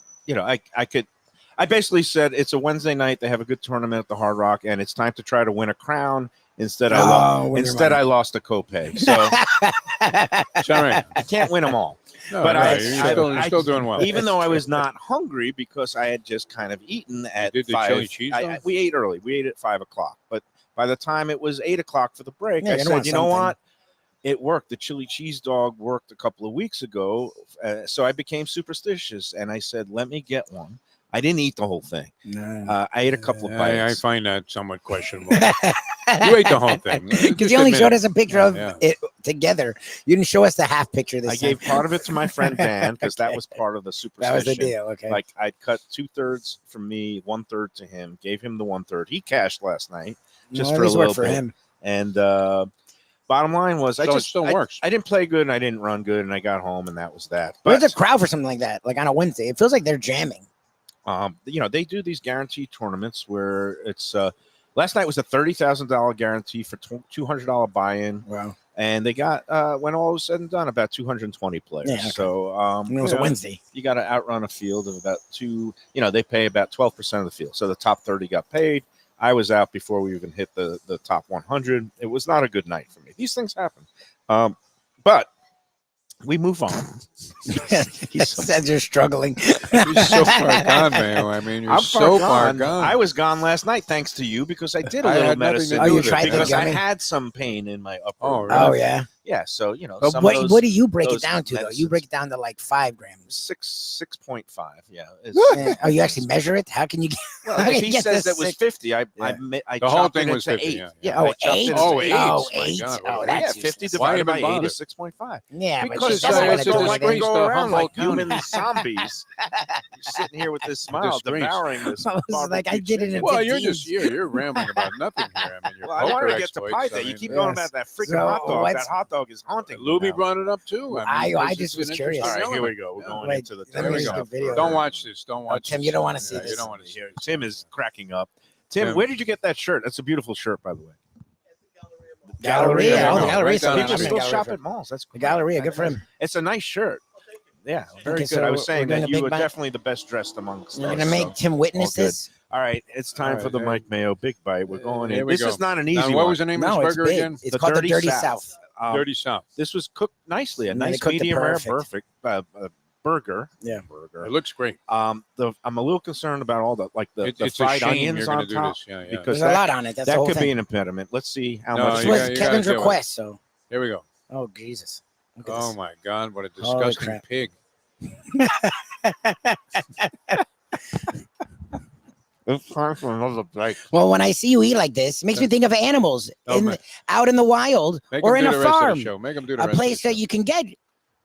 I basically said it's a Wednesday night. They have a good tournament at the Hard Rock, and it's time to try to win a crown. Instead, I lost a copay. So It's all right. I can't win them all. No, But no, I- you're still doing well. Even though I was not hungry because I had just kind of eaten at did the 5. chili cheese, though? We ate early. We ate at 5:00. But by the time it was 8:00 for the break, Yeah, I you're gonna said, want you know something. what? It worked. The chili cheese dog worked a couple of weeks ago. So I became superstitious and I said, let me get one. I didn't eat the whole thing. I ate a couple of I bites. find that somewhat questionable. You ate the whole thing. Because Just you only admit showed it. us a picture Yeah, of yeah. it together. You didn't show us the half picture this I time. gave part of it to my friend Dan because that Okay. was part of the superstition. That was the deal. Okay. Like I'd cut 2/3 from me, 1/3 to him. Gave him the 1/3. He cashed last night just Well, at for a least little worked for bit. him. And bottom line was, So it still works. I didn't play good and I didn't run good, and I got home and that was that. Where's But the crowd for something like that? Like on a Wednesday, it feels like they're jamming. they do these guaranteed tournaments where it's. Last night was a $30,000 guarantee for $200 buy-in, Wow. and they got when all was said and done about 220 players. Yeah, okay. So And it was a Wednesday. you got to outrun a field of about they pay about 12% of the field. So the top 30 got paid. I was out before we even hit the top 100. It was not a good night for me. These things happen. But we move on. He says you're struggling. You're so far gone, Mayo. I mean, you're I'm so far gone. I was gone last night thanks to you because I did a I little had nothing medicine. to do you with it. tried the because I gummy? had some pain in my upper. Oh, really? Oh yeah. Yeah. So you know, But some what, of those, what do you break it those down to though? You medicines. break it down to like 5 grams. 6.5. Yeah. Yeah. Oh, you actually measure it? How can you get? Well, how if can he you get says this that was sick? 50, I The whole chopped thing it was to 50, 8. yeah. Yeah. Oh, I chopped it 8? to Oh, 8. 8. Oh, My 8. God, Oh, what that's Yeah, 50 useless. Why divided by even 8 bother? is 6.5. Yeah, but Because she doesn't it's want a to do like anything. we go to around like Humboldt County. human zombies. You're sitting here with this smile, Disgrace. devouring this. I was like, I barbecue did it in chicken. Well, 15s. you're rambling about nothing here. I mean, your Well, I wanted poker to get to exploits, pie I day. You mean, keep going Yes. about that freaking So hot dog. what's- That hot dog is haunting me Lubie now. brought it up too. I because just it's was an curious. All right, interesting here we element. go. We're Yeah. going Wait, into the let me There we see go. the video. Don't watch this. Don't watch Tim, this. you don't wanna see You this. don't want to see Here, this. Tim is cracking up. Tim, Tim. where did you get that shirt? That's a beautiful shirt, by the way. Galleria. Yeah, Oh, the right Galleria. down People the still street. shop at malls. That's The great. Galleria. Good for him. It's a nice shirt. Yeah, very Okay, good. so I was we're saying doing that a you big were bite? definitely the best dressed amongst We're us. gonna make so. Tim witness all good. this. All right, it's time All for right, the hey. Mike Mayo Big Bite. We're going Here in. we This go. is not an Now, easy what one. was the name of No, this it's burger big. again? It's called the Dirty South. Dirty South. This was cooked nicely. A Yeah, they nice cooked it medium rare, perfect. burger. Yeah. burger. It looks great. I'm a little concerned about all the the It's fried a shame onions you're going on to do top this. Yeah. because There's a that, lot on it. That's the that whole could thing. be an impediment. Let's see how No, much. This you was gotta Kevin's do it. request. So, Here we go. oh Jesus! Look at Oh this. my God! What a Holy disgusting crap. pig. It's time for another bite. Well, when I see you eat like this, it makes me think of animals Oh, man. out in the wild Make or him in do a the rest of farm. the show. Make him do the A rest place of the that show. you can get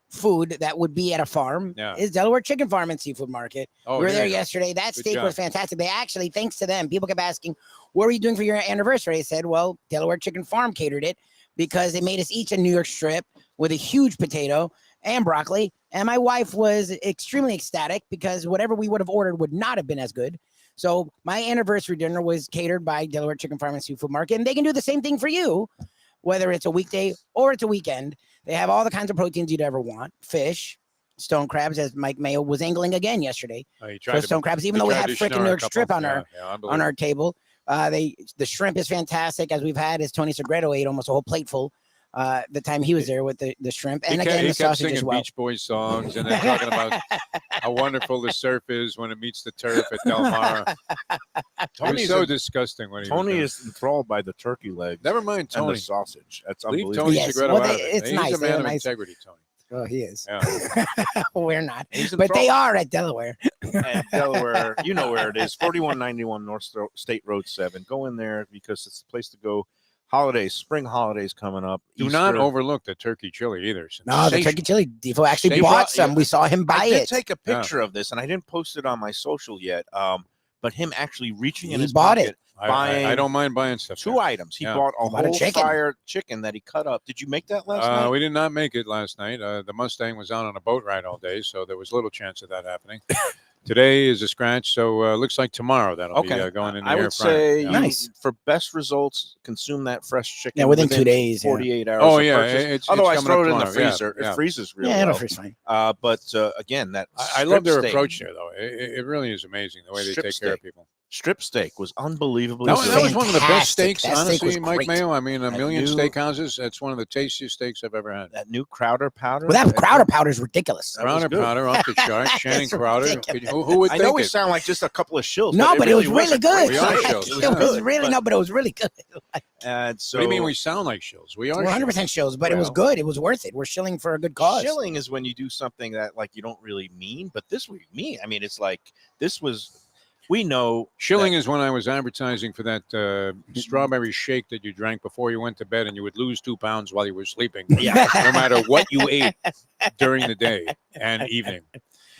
food that would be at a farm Yeah. is Delaware Chicken Farm and Seafood Market. Oh, we were here there you go. yesterday. That Good steak job. was fantastic. They actually, thanks to them, people kept asking, what were you doing for your anniversary? I said, well, Delaware Chicken Farm catered it because they made us each a New York strip with a huge potato and broccoli. And my wife was extremely ecstatic because whatever we would have ordered would not have been as good. So my anniversary dinner was catered by Delaware Chicken Farm and Seafood Market. And they can do the same thing for you, whether it's a weekday or it's a weekend. They have all the kinds of proteins you'd ever want. Fish, stone crabs, as Mike Mayo was angling again yesterday. Oh, he For tried to- stone crabs, even he though we tried had to freaking schnorr New a York couple. strip on Yeah, our yeah, on unbelievable. our table. The shrimp is fantastic, as we've had, as Tony Segreto ate almost a whole plate full the time he was there with the shrimp. And he again, the kept sausage singing as well. Beach Boys songs and then talking about how wonderful the surf is when it meets the turf at Del Mar. It was Tony's so a- disgusting when he Tony was is enthralled by the turkey legs. Never mind and Tony. the sausage. That's Leave unbelievable. Tony Yes, Segreto well, out of they- it. it's He's nice. a They man were of nice. integrity, Tony. Oh, he is. Yeah. We're not. He's But they enthralled. are at Delaware. And Delaware, you know where it is, 4191 North State Road 7. Go in there because it's the place to go. Holidays, spring holidays coming up. Do not Easter. overlook the turkey chili either. No, the Sensational. turkey chili. Defo actually They bought brought- some. We saw him buy I did it. take a picture of this, and I didn't post it on my social yet. But him actually reaching in He his bought pocket, it. I buying don't mind buying stuff. two there. items. He Yeah. bought a Bought a whole chicken. fire chicken that he cut up. Did you make that last night? We did not make it last night. The Mustang was out on a boat ride all day, so there was little chance of that happening. Today is a scratch, so looks like tomorrow that'll be going in the I air would fryer. say Yeah. Nice. for best results, consume that fresh chicken. Yeah, within 2 days, yeah. 48 hours. Oh of yeah, purchase. it's Otherwise, coming throw up it in the tomorrow. Yeah, freezer. yeah. It freezes real Yeah, it'll well. freeze fine. But again, that I love their strip steak- approach there, though. It really is amazing the way they Strip take care of steak. people. Strip steak was unbelievably That, was that was one of the best fantastic. steaks, That steak honestly, was Mike great. Mayo. I mean, a That million new- steakhouses. That's one of the tastiest steaks I've ever had. that new Crowder powder. Well, that Crowder powder is ridiculous. That was Crowder good. powder off the chart. Shannon It's Crowder. ridiculous. Who would I think know we it? sound like just a couple of shills. No, but it was really wasn't. good. We are shills. It was good, really but- but it was really good. And so What do you mean we sound like shills? We are We're 100% shows, but it was Well- good. It was worth it. We're shilling for a good cause. shilling is when you do something that like you don't really mean, but this we mean. I mean, it's like this was. We know Shilling that- is when I was advertising for that strawberry shake that you drank before you went to bed, and you would lose 2 pounds while you were sleeping. Yeah. No matter what you ate during the day and evening,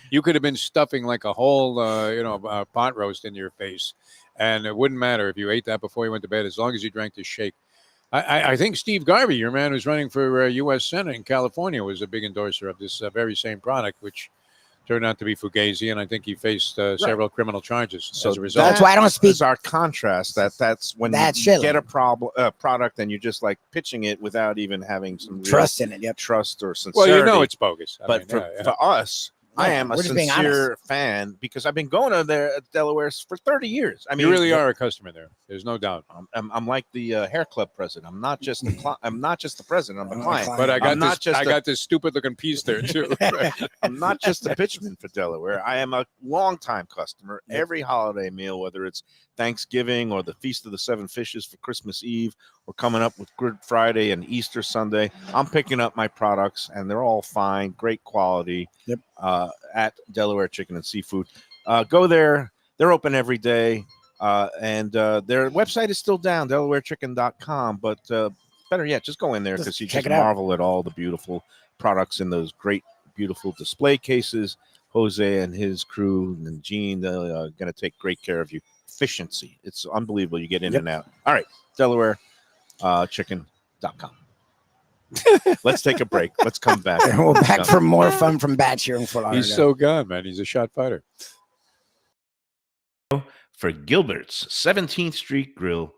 you could have been stuffing like a whole, pot roast in your face, and it wouldn't matter if you ate that before you went to bed, as long as you drank this shake. I think Steve Garvey, your man who's running for U.S. Senate in California, was a big endorser of this very same product, which turned out to be Fugazi, and I think he faced several criminal charges So as a result. That's why I don't speak. is our contrast. That's when That's you shilling. get a product and you're just like pitching it without even having some real Trust in it. Yep. trust or Well, sincerity. it's bogus. I But mean, for us, I am a we're just being honest. sincere fan because I've been going to there Delaware for 30 years. I mean, You really are a customer there. There's no doubt. I'm like the hair club president. I'm not just I'm not just the president. I'm the client. But I got I'm not this. I just got this stupid looking piece there too. I'm not just a pitchman for Delaware. I am a longtime customer. Yep. Every holiday meal, whether it's Thanksgiving or the Feast of the Seven Fishes for Christmas Eve, or coming up with Good Friday and Easter Sunday, I'm picking up my products, and they're all fine, great quality. Yep. At Delaware Chicken and Seafood. Go there. They're open every day, and their website is still down, DelawareChicken.com. But better yet, just go in there because you check just it out. marvel at all the beautiful products in those great, beautiful display cases. Jose and his crew and Gene are going to take great care of you. Efficiency. It's unbelievable. You get in and out. All right. DelawareChicken.com. Let's take a break. Let's come back. We're back for more fun from Batch here in Fort Lauderdale. He's so good, man. He's a shot fighter. For Gilbert's 17th Street Grill.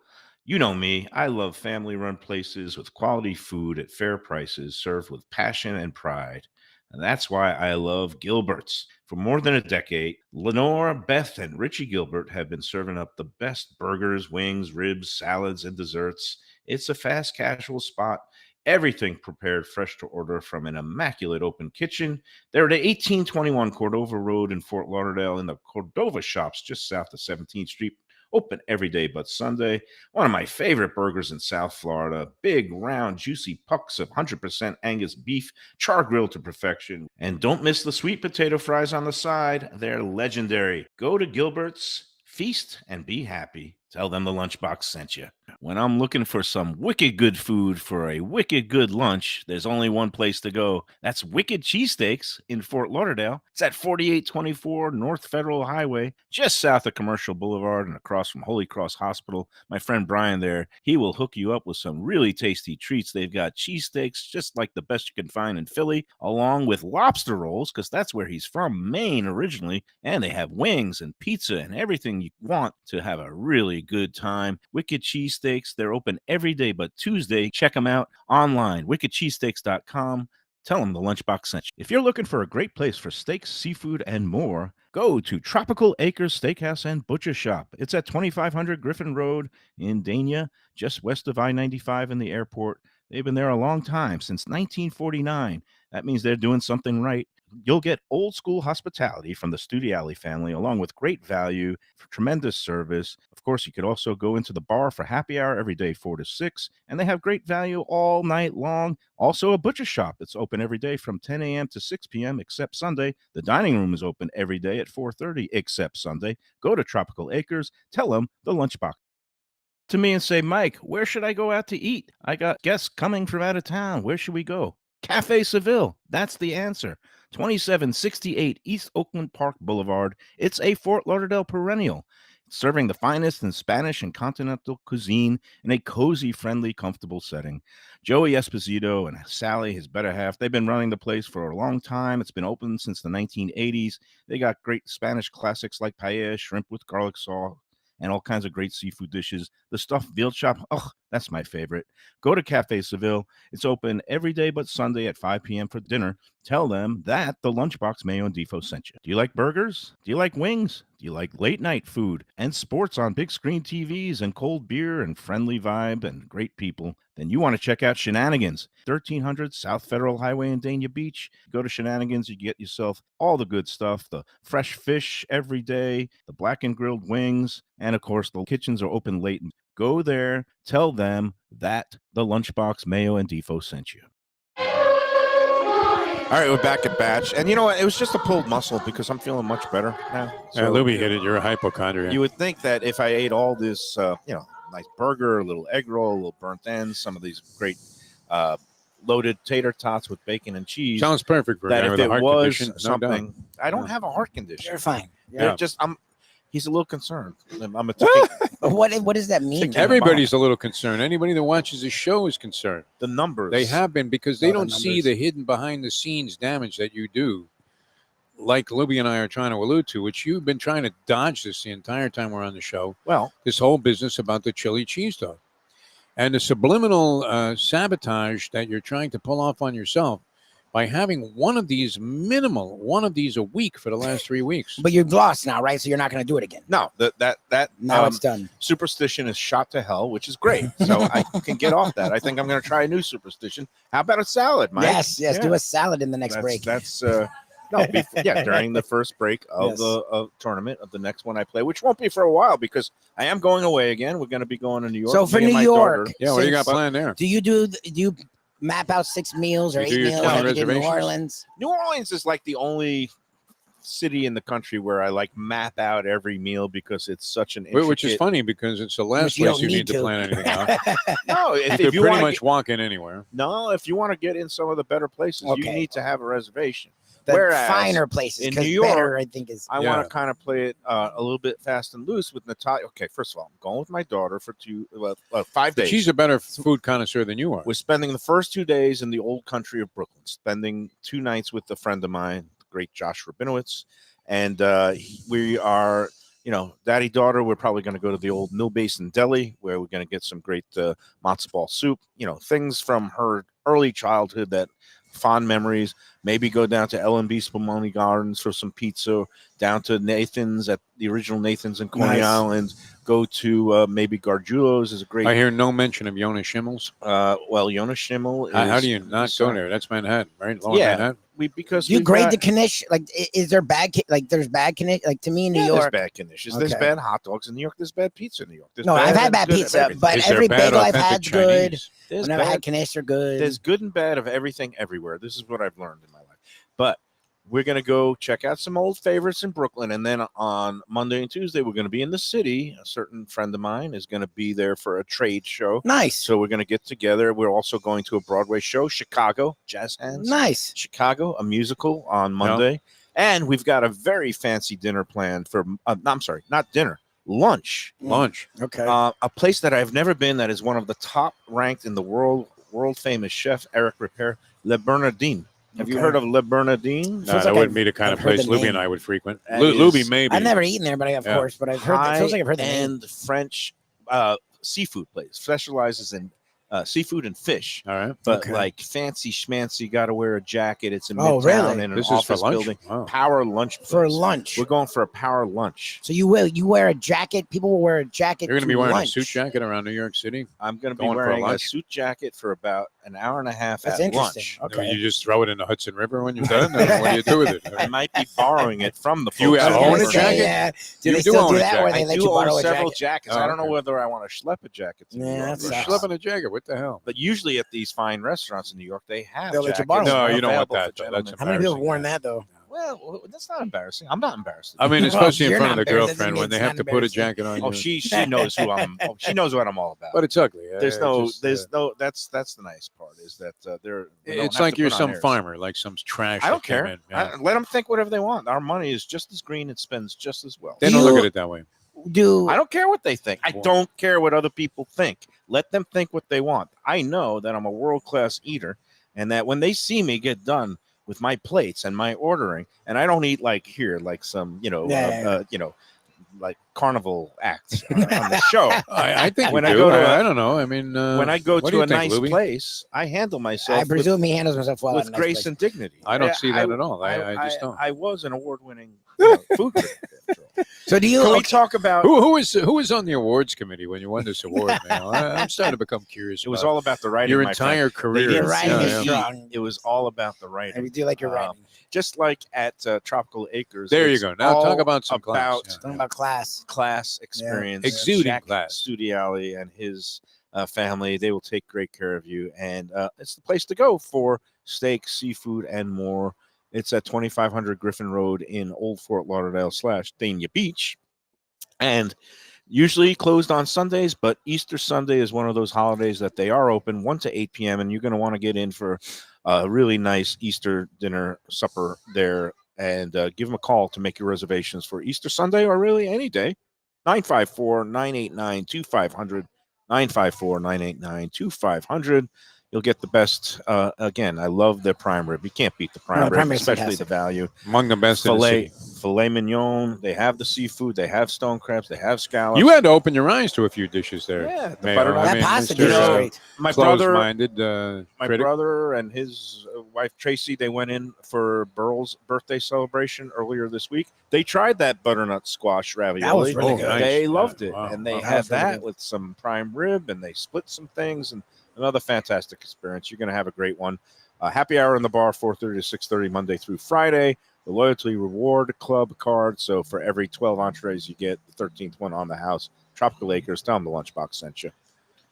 You know me. I love family-run places with quality food at fair prices served with passion and pride. And that's why I love Gilbert's. For more than a decade, Lenore, Beth, and Richie Gilbert have been serving up the best burgers, wings, ribs, salads, and desserts. It's a fast casual spot. Everything prepared fresh to order from an immaculate open kitchen. They're at 1821 Cordova Road in Fort Lauderdale in the Cordova Shops just south of 17th Street. Open every day but Sunday. One of my favorite burgers in South Florida. Big, round, juicy pucks of 100% Angus beef, char grilled to perfection. And don't miss the sweet potato fries on the side. They're legendary. Go to Gilbert's, feast, and be happy. Tell them the Lunchbox sent you. When I'm looking for some wicked good food for a wicked good lunch, there's only one place to go. That's Wicked Cheesesteaks in Fort Lauderdale. It's at 4824 North Federal Highway, just south of Commercial Boulevard and across from Holy Cross Hospital. My friend Brian there, he will hook you up with some really tasty treats. They've got cheesesteaks, just like the best you can find in Philly, along with lobster rolls, because that's where he's from, Maine originally. And they have wings and pizza and everything you want to have a really good time. Wicked Cheesesteaks, they're open every day but Tuesday. Check them out online, wickedcheesesteaks.com. Tell them the Lunchbox sent you. If you're looking for a great place for steaks, seafood, and more, go to Tropical Acres Steakhouse and Butcher Shop. It's at 2500 Griffin Road in Dania, just west of I-95 and the airport. They've been there a long time, since 1949. That means they're doing something right. You'll get old school hospitality from the Studiali family, along with great value, for tremendous service. Of course, you could also go into the bar for happy hour every day, 4 to 6, and they have great value all night long. Also, a butcher shop that's open every day from 10 a.m. to 6 p.m. except Sunday. The dining room is open every day at 4:30 except Sunday. Go to Tropical Acres. Tell them the Lunchbox to me and say, Mike, where should I go out to eat? I got guests coming from out of town. Where should we go? Cafe Seville. That's the answer. 2768 East Oakland Park Boulevard. It's a Fort Lauderdale perennial, serving the finest in Spanish and continental cuisine in a cozy, friendly, comfortable setting. Joey Esposito and Sally, his better half, they've been running the place for a long time. It's been open since the 1980s. They got great Spanish classics like paella, shrimp with garlic sauce, and all kinds of great seafood dishes. The stuffed veal chop, oh, that's my favorite. Go to Cafe Seville. It's open every day but Sunday at 5 p.m. for dinner. Tell them that the Lunchbox, Mayo, and Defo sent you. Do you like burgers? Do you like wings? Do you like late night food and sports on big screen TVs and cold beer and friendly vibe and great people? Then you want to check out Shenanigans, 1300 South Federal Highway in Dania Beach. Go to Shenanigans, you get yourself all the good stuff, the fresh fish every day, the black and grilled wings, and of course, the kitchens are open late. Go there, tell them that the Lunchbox, Mayo, and Defo sent you. All right, we're back at Batch. And you know what? It was just a pulled muscle because I'm feeling much better now. So, Lubie hit it. You're a hypochondriac. You would think that if I ate all this, nice burger, a little egg roll, a little burnt ends, some of these great loaded tater tots with bacon and cheese. Sounds perfect for that. If It was condition, something, I don't have a heart condition. You're fine. Yeah. He's a little concerned. I'm a What does that mean? Everybody's a little concerned. Anybody that watches the show is concerned. The numbers. They have been, because they The don't see numbers. the hidden behind the scenes damage that you do, like Lubie and I are trying to allude to, which you've been trying to dodge this the entire time we're on the show. Well, This whole business about the chili cheese dog and the subliminal sabotage that you're trying to pull off on yourself by having one of these a week for the last 3 weeks. But you've lost now, right? So you're not going to do it again. No, that Now it's done. superstition is shot to hell, which is great. So I can get off that. I think I'm going to try a new superstition. How about a salad, Mike? Yes, Yeah. do a salad in the next break. That's during the first break of the tournament of the next one I play, which won't be for a while because I am going away again. We're going to be going to New York. So for Me and New my York, daughter. Yeah, what do you got planned there? do you map out 6 meals or You 8 do your meals 20 like you did in New reservations? Orleans? New Orleans is like the only city in the country where I like map out every meal because it's such an intricate. Which is funny because it's the last you place don't you need need to to. plan anything out. No, You if could you pretty want much walk in anywhere. no, if you want to get in some of the better places, you Okay. need to have a reservation. The Whereas finer places, in because New York, better, I think, is. I Yeah. want to kind of play it a little bit fast and loose with Natalia. Okay, first of all, I'm going with my daughter for 5 days. She's a better food connoisseur than you are. We're spending the first 2 days in the old country of Brooklyn, spending 2 nights with a friend of mine, the great Josh Rabinowitz. And we are, daddy, daughter, we're probably going to go to the old Mill Basin Deli where we're going to get some great matzo ball soup, things from her early childhood that fond memories. Maybe go down to L&B Spumoni Gardens for some pizza, down to Nathan's at the original Nathan's in Coney Nice. Island. Go to maybe Gargiulo's is a great. I hear no mention of Jonas Schimmel's. Well, Jonas Schimmel. Is How do you not go there? That's Manhattan, right? Lower Yeah. Manhattan. Because Do you we've grade got- the Knish? Like, is there bad? There's bad Knish. Like to me in New Yeah, York. there's bad conditions. There's Okay. bad hot dogs in New York. There's bad pizza in New York. There's No, I've had bad and good of pizza, everything. but Is there every bad bagel I've authentic had's good. Chinese? There's Whenever I bad- had Knish are good. There's good and bad of everything everywhere. This is what I've learned in my life. But we're going to go check out some old favorites in Brooklyn. And then on Monday and Tuesday, we're going to be in the city. A certain friend of mine is going to be there for a trade show. Nice, So we're going to get together. We're also going to a Broadway show, Chicago, Jazz Hands. nice. Chicago, a musical on Monday. And we've got a very fancy dinner planned for, I'm sorry, not dinner, lunch. Lunch. Okay. A place that I've never been that is one of the top ranked in the world famous chef, Eric Repair, Le Bernardin. Have you Okay. heard of Le Bernardin? No, Feels that like wouldn't I've- be the kind I've of heard place the Lubie name. and I would frequent. That Lubie is- maybe. I've never eaten there, but of Yeah. course, but I've heard. It feels like I've heard the name. And French seafood place specializes in seafood and fish, All right. but Okay. like fancy schmancy. Got to wear a jacket. It's in Oh, Midtown really? in an This is for office lunch. building. Wow. Power lunch For place. lunch. We're going for a power lunch. So you wear a jacket. People will wear a jacket. You're going to be wearing lunch. a suit jacket around New York City. I'm going to be Going for a wearing a lunch? suit jacket for about an hour and a half That's at interesting. lunch. Okay. You just throw it in the Hudson River when you're done. And what do you do with it? I might be borrowing it from the You folks. at that own work a for jacket? me. Yeah. Do You they do still own do a that, where jacket. they I let do you borrow own a several jacket? jackets. Oh, I don't know okay. whether I want to schlep a jacket. To New Yeah, York that or You're sucks. not. schlepping a jacket. What the hell? But usually at these fine restaurants in New York, they have They'll let you jackets borrow No, you don't want available that, for though. gentlemen. That's How many people have embarrassing. worn that though? Well, that's not embarrassing. I'm not embarrassed. I mean, Well, especially in you're front of not the embarrassed. girlfriend Doesn't when they mean have it's to not put a embarrassing. jacket on you. she knows who she knows what I'm all about. But it's ugly. There's no that's the nice part is that they don't It's have like to you're put on some airs. farmer, like some trash. I don't that came care. in. Yeah. Let them think whatever they want. Our money is just as green. It spends just as well. They don't look You- at it that way. Do I don't care what they think. I Well- don't care what other people think. Let them think what they want. I know that I'm a world-class eater and that when they see me get done with my plates and my ordering, and I don't eat like some, like carnival acts on the show. I think When you I do. go to I don't know. I mean, When I go what do to you a think, nice Lubie? place, I handle myself I presume he handles himself well. with at a nice grace place. and dignity. I don't see that at all. I just don't. I was an award-winning food critic. after all. So do you? Can we okay, talk about? Who was on the awards committee when you won this award, man? I'm starting to become curious. It was about all about the writing. your my friend. entire They career. didn't Your writing see is me strong. eat. It was all about the I writing. do like your writing. Just like at Tropical Acres. There you it's go. Now all talk about some class. about Yeah. Talking about class. class experience. Exuding Jack class. Studiali and his family, they will take great care of you. And it's the place to go for steak, seafood, and more. It's at 2500 Griffin Road in Old Fort Lauderdale / Dania Beach. And usually closed on Sundays, but Easter Sunday is one of those holidays that they are open 1 to 8 p.m. And you're going to want to get in for a really nice Easter dinner supper there. And give them a call to make your reservations for Easter Sunday or really any day. 954-989-2500. 954-989-2500. You'll get the best. Again, I love their prime rib. You can't beat the prime No, prime rib, rib's especially fantastic. the value. Among the best in the city. Filet mignon. They have the seafood. They have stone crabs. They have scallops. You had to open your eyes to a few dishes there. Yeah, the Mayo. butter I That mean, pasta Mr. dish is uh, great. my brother, Closed-minded my critic. brother and his wife wife Tracy, they went in for Burl's birthday celebration earlier this week. They tried that butternut squash ravioli. That was really good. nice. They Yeah, loved it, wow. and they Wow. had was really that good. with some prime rib, and they split some things, and another fantastic experience. You're going to have a great one. Happy hour in the bar, 4:30 to 6:30, Monday through Friday. The Loyalty Reward Club card. So for every 12 entrees, you get the 13th one on the house. Tropical Acres. Tell them the Lunchbox sent you.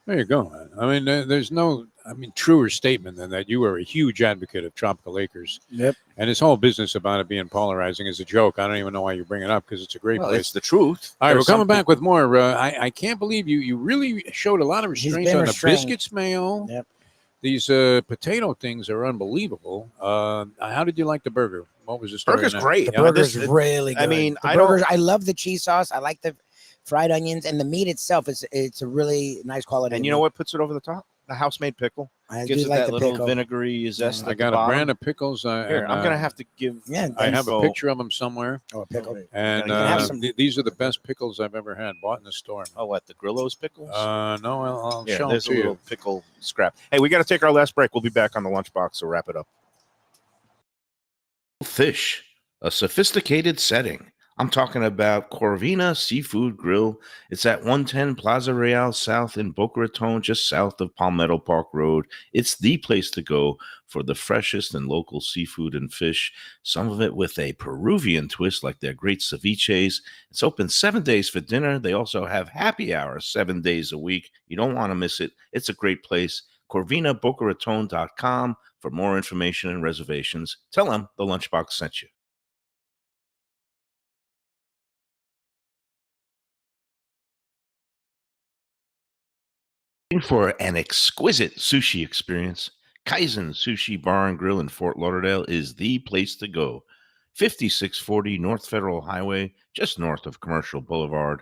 There you go, man. I mean, there's no, truer statement than that. You are a huge advocate of Tropical Acres. Yep. And this whole business about it being polarizing is a joke. I don't even know why you bring it up because it's a great Well, place. it's the truth. All right, There's we're coming some back with more. I can't believe you really showed a lot of He's restraint been on restrained. the biscuits, Mayo. Yep. These potato things are unbelievable. How did you like the burger? What was the story? Burger's on that? great. The Yeah. burger's really good. I mean, the I don't- burgers. I love the cheese sauce. I like the fried onions, and the meat itself it's a really nice quality. And you know what puts it over the top? The house-made pickle. I Gives do it like that the little pickle. vinegary zest. I at got the a bottom. brand of pickles. Here, I'm going to have to give. Yeah, I have a info. picture of them somewhere. Oh, a pickle. And You can have some. these are the best pickles I've ever had bought in the store. Oh, what? The Grillo's pickles? No, I'll Yeah, show them there's to a you. little pickle scrap. Hey, we got to take our last break. We'll be back on the Lunchbox, so wrap it up. Fish, a sophisticated setting. I'm talking about Corvina Seafood Grill. It's at 110 Plaza Real South in Boca Raton, just south of Palmetto Park Road. It's the place to go for the freshest and local seafood and fish, some of it with a Peruvian twist like their great ceviches. It's open 7 days for dinner. They also have happy hours 7 days a week. You don't want to miss it. It's a great place. CorvinaBocaRaton.com for more information and reservations. Tell them the Lunchbox sent you. For an exquisite sushi experience, Kaizen Sushi Bar and Grill in Fort Lauderdale is the place to go. 5640 North Federal Highway, just north of Commercial Boulevard.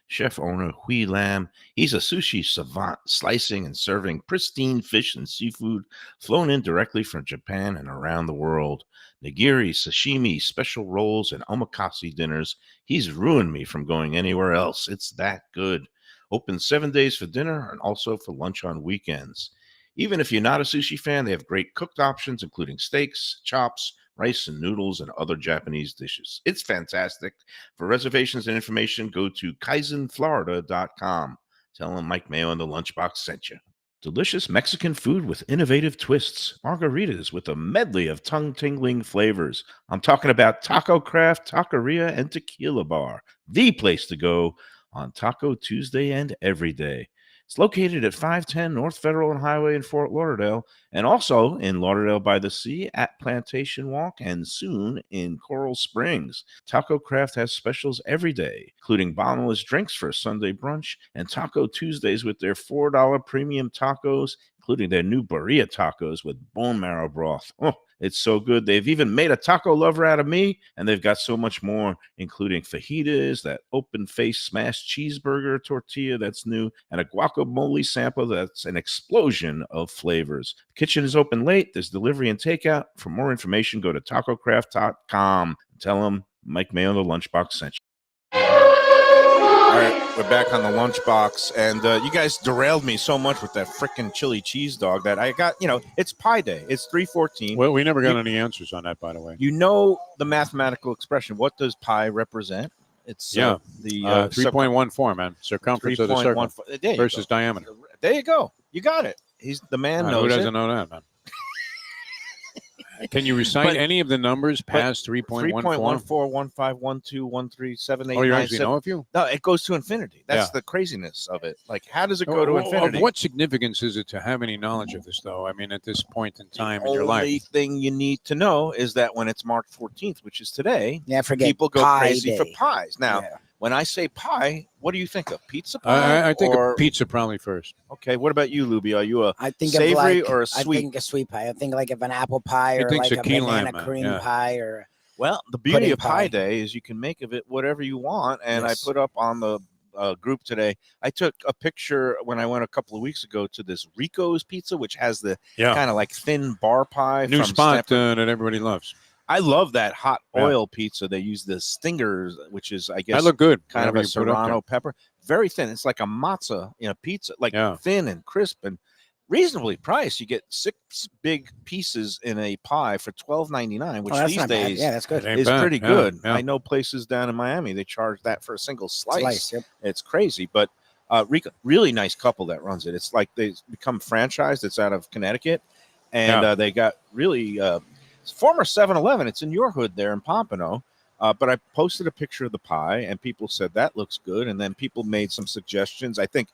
Chef owner Hui Lam, he's a sushi savant, slicing and serving pristine fish and seafood flown in directly from Japan and around the world. Nigiri, sashimi, special rolls, and omakase dinners. He's ruined me from going anywhere else. It's that good. Open 7 days for dinner and also for lunch on weekends. Even if you're not a sushi fan, they have great cooked options, including steaks, chops, rice and noodles, and other Japanese dishes. It's fantastic. For reservations and information, go to kaizenflorida.com. Tell them Mike Mayo and the Lunchbox sent you. Delicious Mexican food with innovative twists. Margaritas with a medley of tongue-tingling flavors. I'm talking about Taco Craft, Taqueria, and Tequila Bar. The place to go on Taco Tuesday and every day. It's located at 510 North Federal and Highway in Fort Lauderdale, and also in Lauderdale by the Sea at Plantation Walk, and soon in Coral Springs. Taco Craft has specials every day, including bottomless drinks for a Sunday brunch, and Taco Tuesdays with their $4 premium tacos, including their new birria tacos with bone marrow broth. Oh, it's so good. They've even made a taco lover out of me, and they've got so much more, including fajitas, that open-face smashed cheeseburger tortilla that's new, and a guacamole sample that's an explosion of flavors. The kitchen is open late. There's delivery and takeout. For more information, go to tacocraft.com. Tell them Mike Mayo, the Lunchbox sent you. All right, we're back on the Lunchbox, and you guys derailed me so much with that frickin' chili cheese dog that I got, it's Pi Day. It's 3/14. Well, we never got any answers on that, by the way. You know the mathematical expression. What does pi represent? It's the 3.14, man. Circumference of the circle 3.14 versus diameter. There you go. You got it. He's the man knows Who it. doesn't know that, man? Can you recite But- any of the numbers past 3.14? 3.14, 15, 12, 13, 7, 8, Oh, you 9, actually 7. know a few? No, it goes to infinity. That's Yeah. the craziness of it. Like, how does it go to infinity? Of what significance is it to have any knowledge of this, though? I mean, at this point in time in your The only life. thing you need to know is that when it's March 14th, which is today, Yeah, forget people go Pi crazy Day. for pies. Now, Yeah. when I say pie, what do you think of? Pizza pie? I think or, of pizza probably first. Okay, what about you, Lubie? Are you a I think savory of like, or a I sweet? think a sweet pie. I think like of an apple pie He or thinks like a a key lime, banana man. cream Yeah. pie or Well, the beauty pudding of Pi pie. Day is you can make of it whatever you want. And Yes. I put up on the group today, I took a picture when I went a couple of weeks ago to this Rico's Pizza, which has the Yeah. kind of like thin bar pie. New from spot Stanford. that everybody loves. I love that hot Yeah. oil pizza. They use the stingers, which is, I guess, That look good. kind of whatever a you put up there. serrano pepper. Very thin. It's like a matzah pizza, like Yeah. thin and crisp and reasonably priced. You get 6 big pieces in a pie for $12.99, which that's these not bad. days Yeah, that's good. It ain't is bad. pretty Yeah, good. yeah. I know places down in Miami, they charge that for a single slice. Yep. It's crazy, but really nice couple that runs it. It's like they become franchised. It's out of Connecticut, and they got really former 7-Eleven. It's in your hood there in Pompano. But I posted a picture of the pie, and people said that looks good, and then people made some suggestions. I think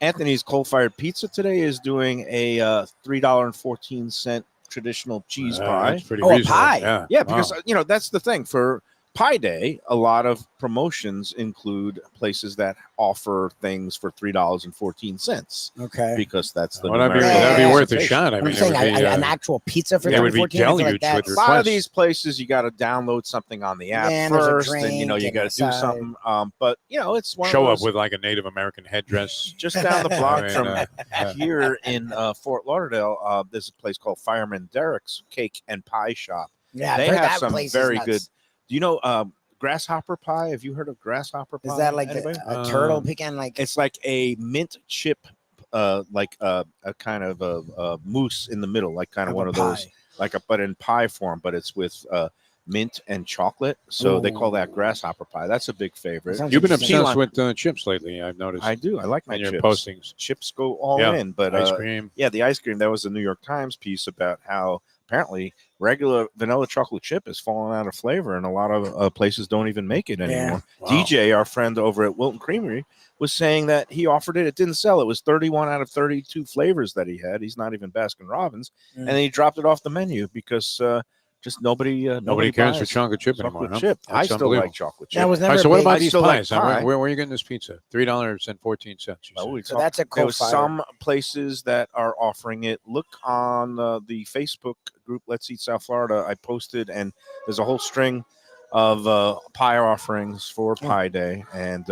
Anthony's Coal-Fired Pizza today is doing a $3.14 traditional cheese pie. That's pretty Oh, a reasonable. pie. Yeah, because that's the thing for Pie Day. A lot of promotions include places that offer things for $3.14 Okay. because that's the Well, that'd be numerical worth a presentation. shot. I I'm mean, saying it would be, an actual pizza for it would be 14, I feel like deluged with that's- A lot of requests. these places, you got to download something on the app Then there's a first, and you drink got to do and a something. But it's one show of up those, with like a Native American headdress. just down the block I mean, from here in Fort Lauderdale. There's a place called Fireman Derek's Cake and Pie Shop. Yeah, They I've heard have that some place is very nuts. good. Do you know grasshopper pie? Have you heard of grasshopper pie? Is that like Anybody? a turtle pecan? Like It's like a mint chip, like a kind of a mousse in the middle, like kind of one of those, but in pie form, but it's with mint and chocolate. So they call that grasshopper pie. That's a big favorite. Sounds You've been interesting. obsessed with chips lately, I've noticed. I do. I like my in your chips. postings. Chips go all Yeah. in, but Ice cream. yeah, the ice cream. That was the New York Times piece about how apparently regular vanilla chocolate chip is falling out of flavor, and a lot of places don't even make it anymore. Wow. DJ, our friend over at Wilton Creamery, was saying that he offered it. It didn't sell. It was 31 out of 32 flavors that he had. He's not even Baskin Robbins, and then he dropped it off the menu because just nobody cares for buys chocolate chip anymore. chocolate huh? chip. I That's still unbelievable. like chocolate chip. that was All never. right, so what big. about I these still like pies? pie. Where are you getting this pizza? $3.14. So that's a There was coal-fired. some places that are offering it. Look on the Facebook group, Let's Eat South Florida. I posted, and there's a whole string of pie offerings for Pie Day. And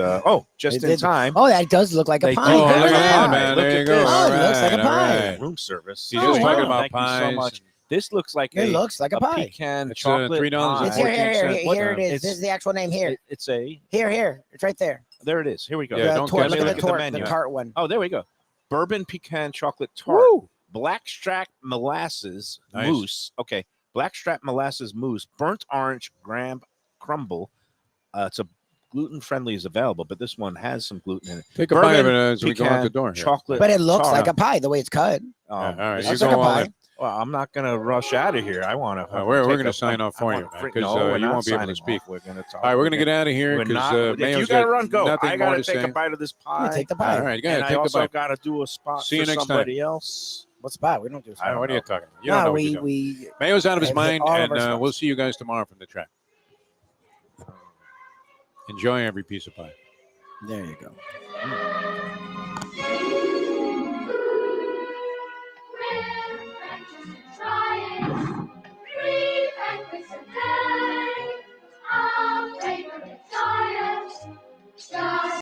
just They in did- time, Oh, that does look like a They pie. do Oh, have look a at that, pie. man. Look There you at go. this. Oh, it looks like a All pie. right. room service. He's just talking about Thank you pies. so much. This looks like It looks like a pie. pecan It's, chocolate $3.14. pie. It's here What- it is. it's- This is the actual name here. It's a Here. It's right there. there it is. Here we go. Yeah, The don't tort. catch Look that. at the tort. The menu. tart one. Oh, there we go. Bourbon pecan chocolate tart. Woo! Blackstrap molasses Nice. mousse. Okay. Blackstrap molasses mousse. Burnt orange graham crumble. It's a gluten-friendly is available, but this one has some gluten in it. Take a bite of it Bourbon, as we go out the pecan, door. Here. Chocolate. But it looks tart. like a pie the way it's cut. Yeah, all right, this you Looks is like a go all pie. in. Well, I'm not going to rush out of here. I want to. We're going to sign off for you, man, 'cause, you won't be able to speak. We're going to talk. All right, we're going to get out of here We're because not. If Mayo's you got to got run, go. nothing I more got to to take say. a bite of this Yeah, pie. take the pie. All right, go And ahead, I take the also bite. got to do a spot See you for next time. somebody else. What's the pie? We don't do All right, what are you talking about? You No, don't know what you're doing. we Mayo's out of his I've hit mind, all of and our spots. we'll see you guys tomorrow from the track. Enjoy every piece of pie. there you go.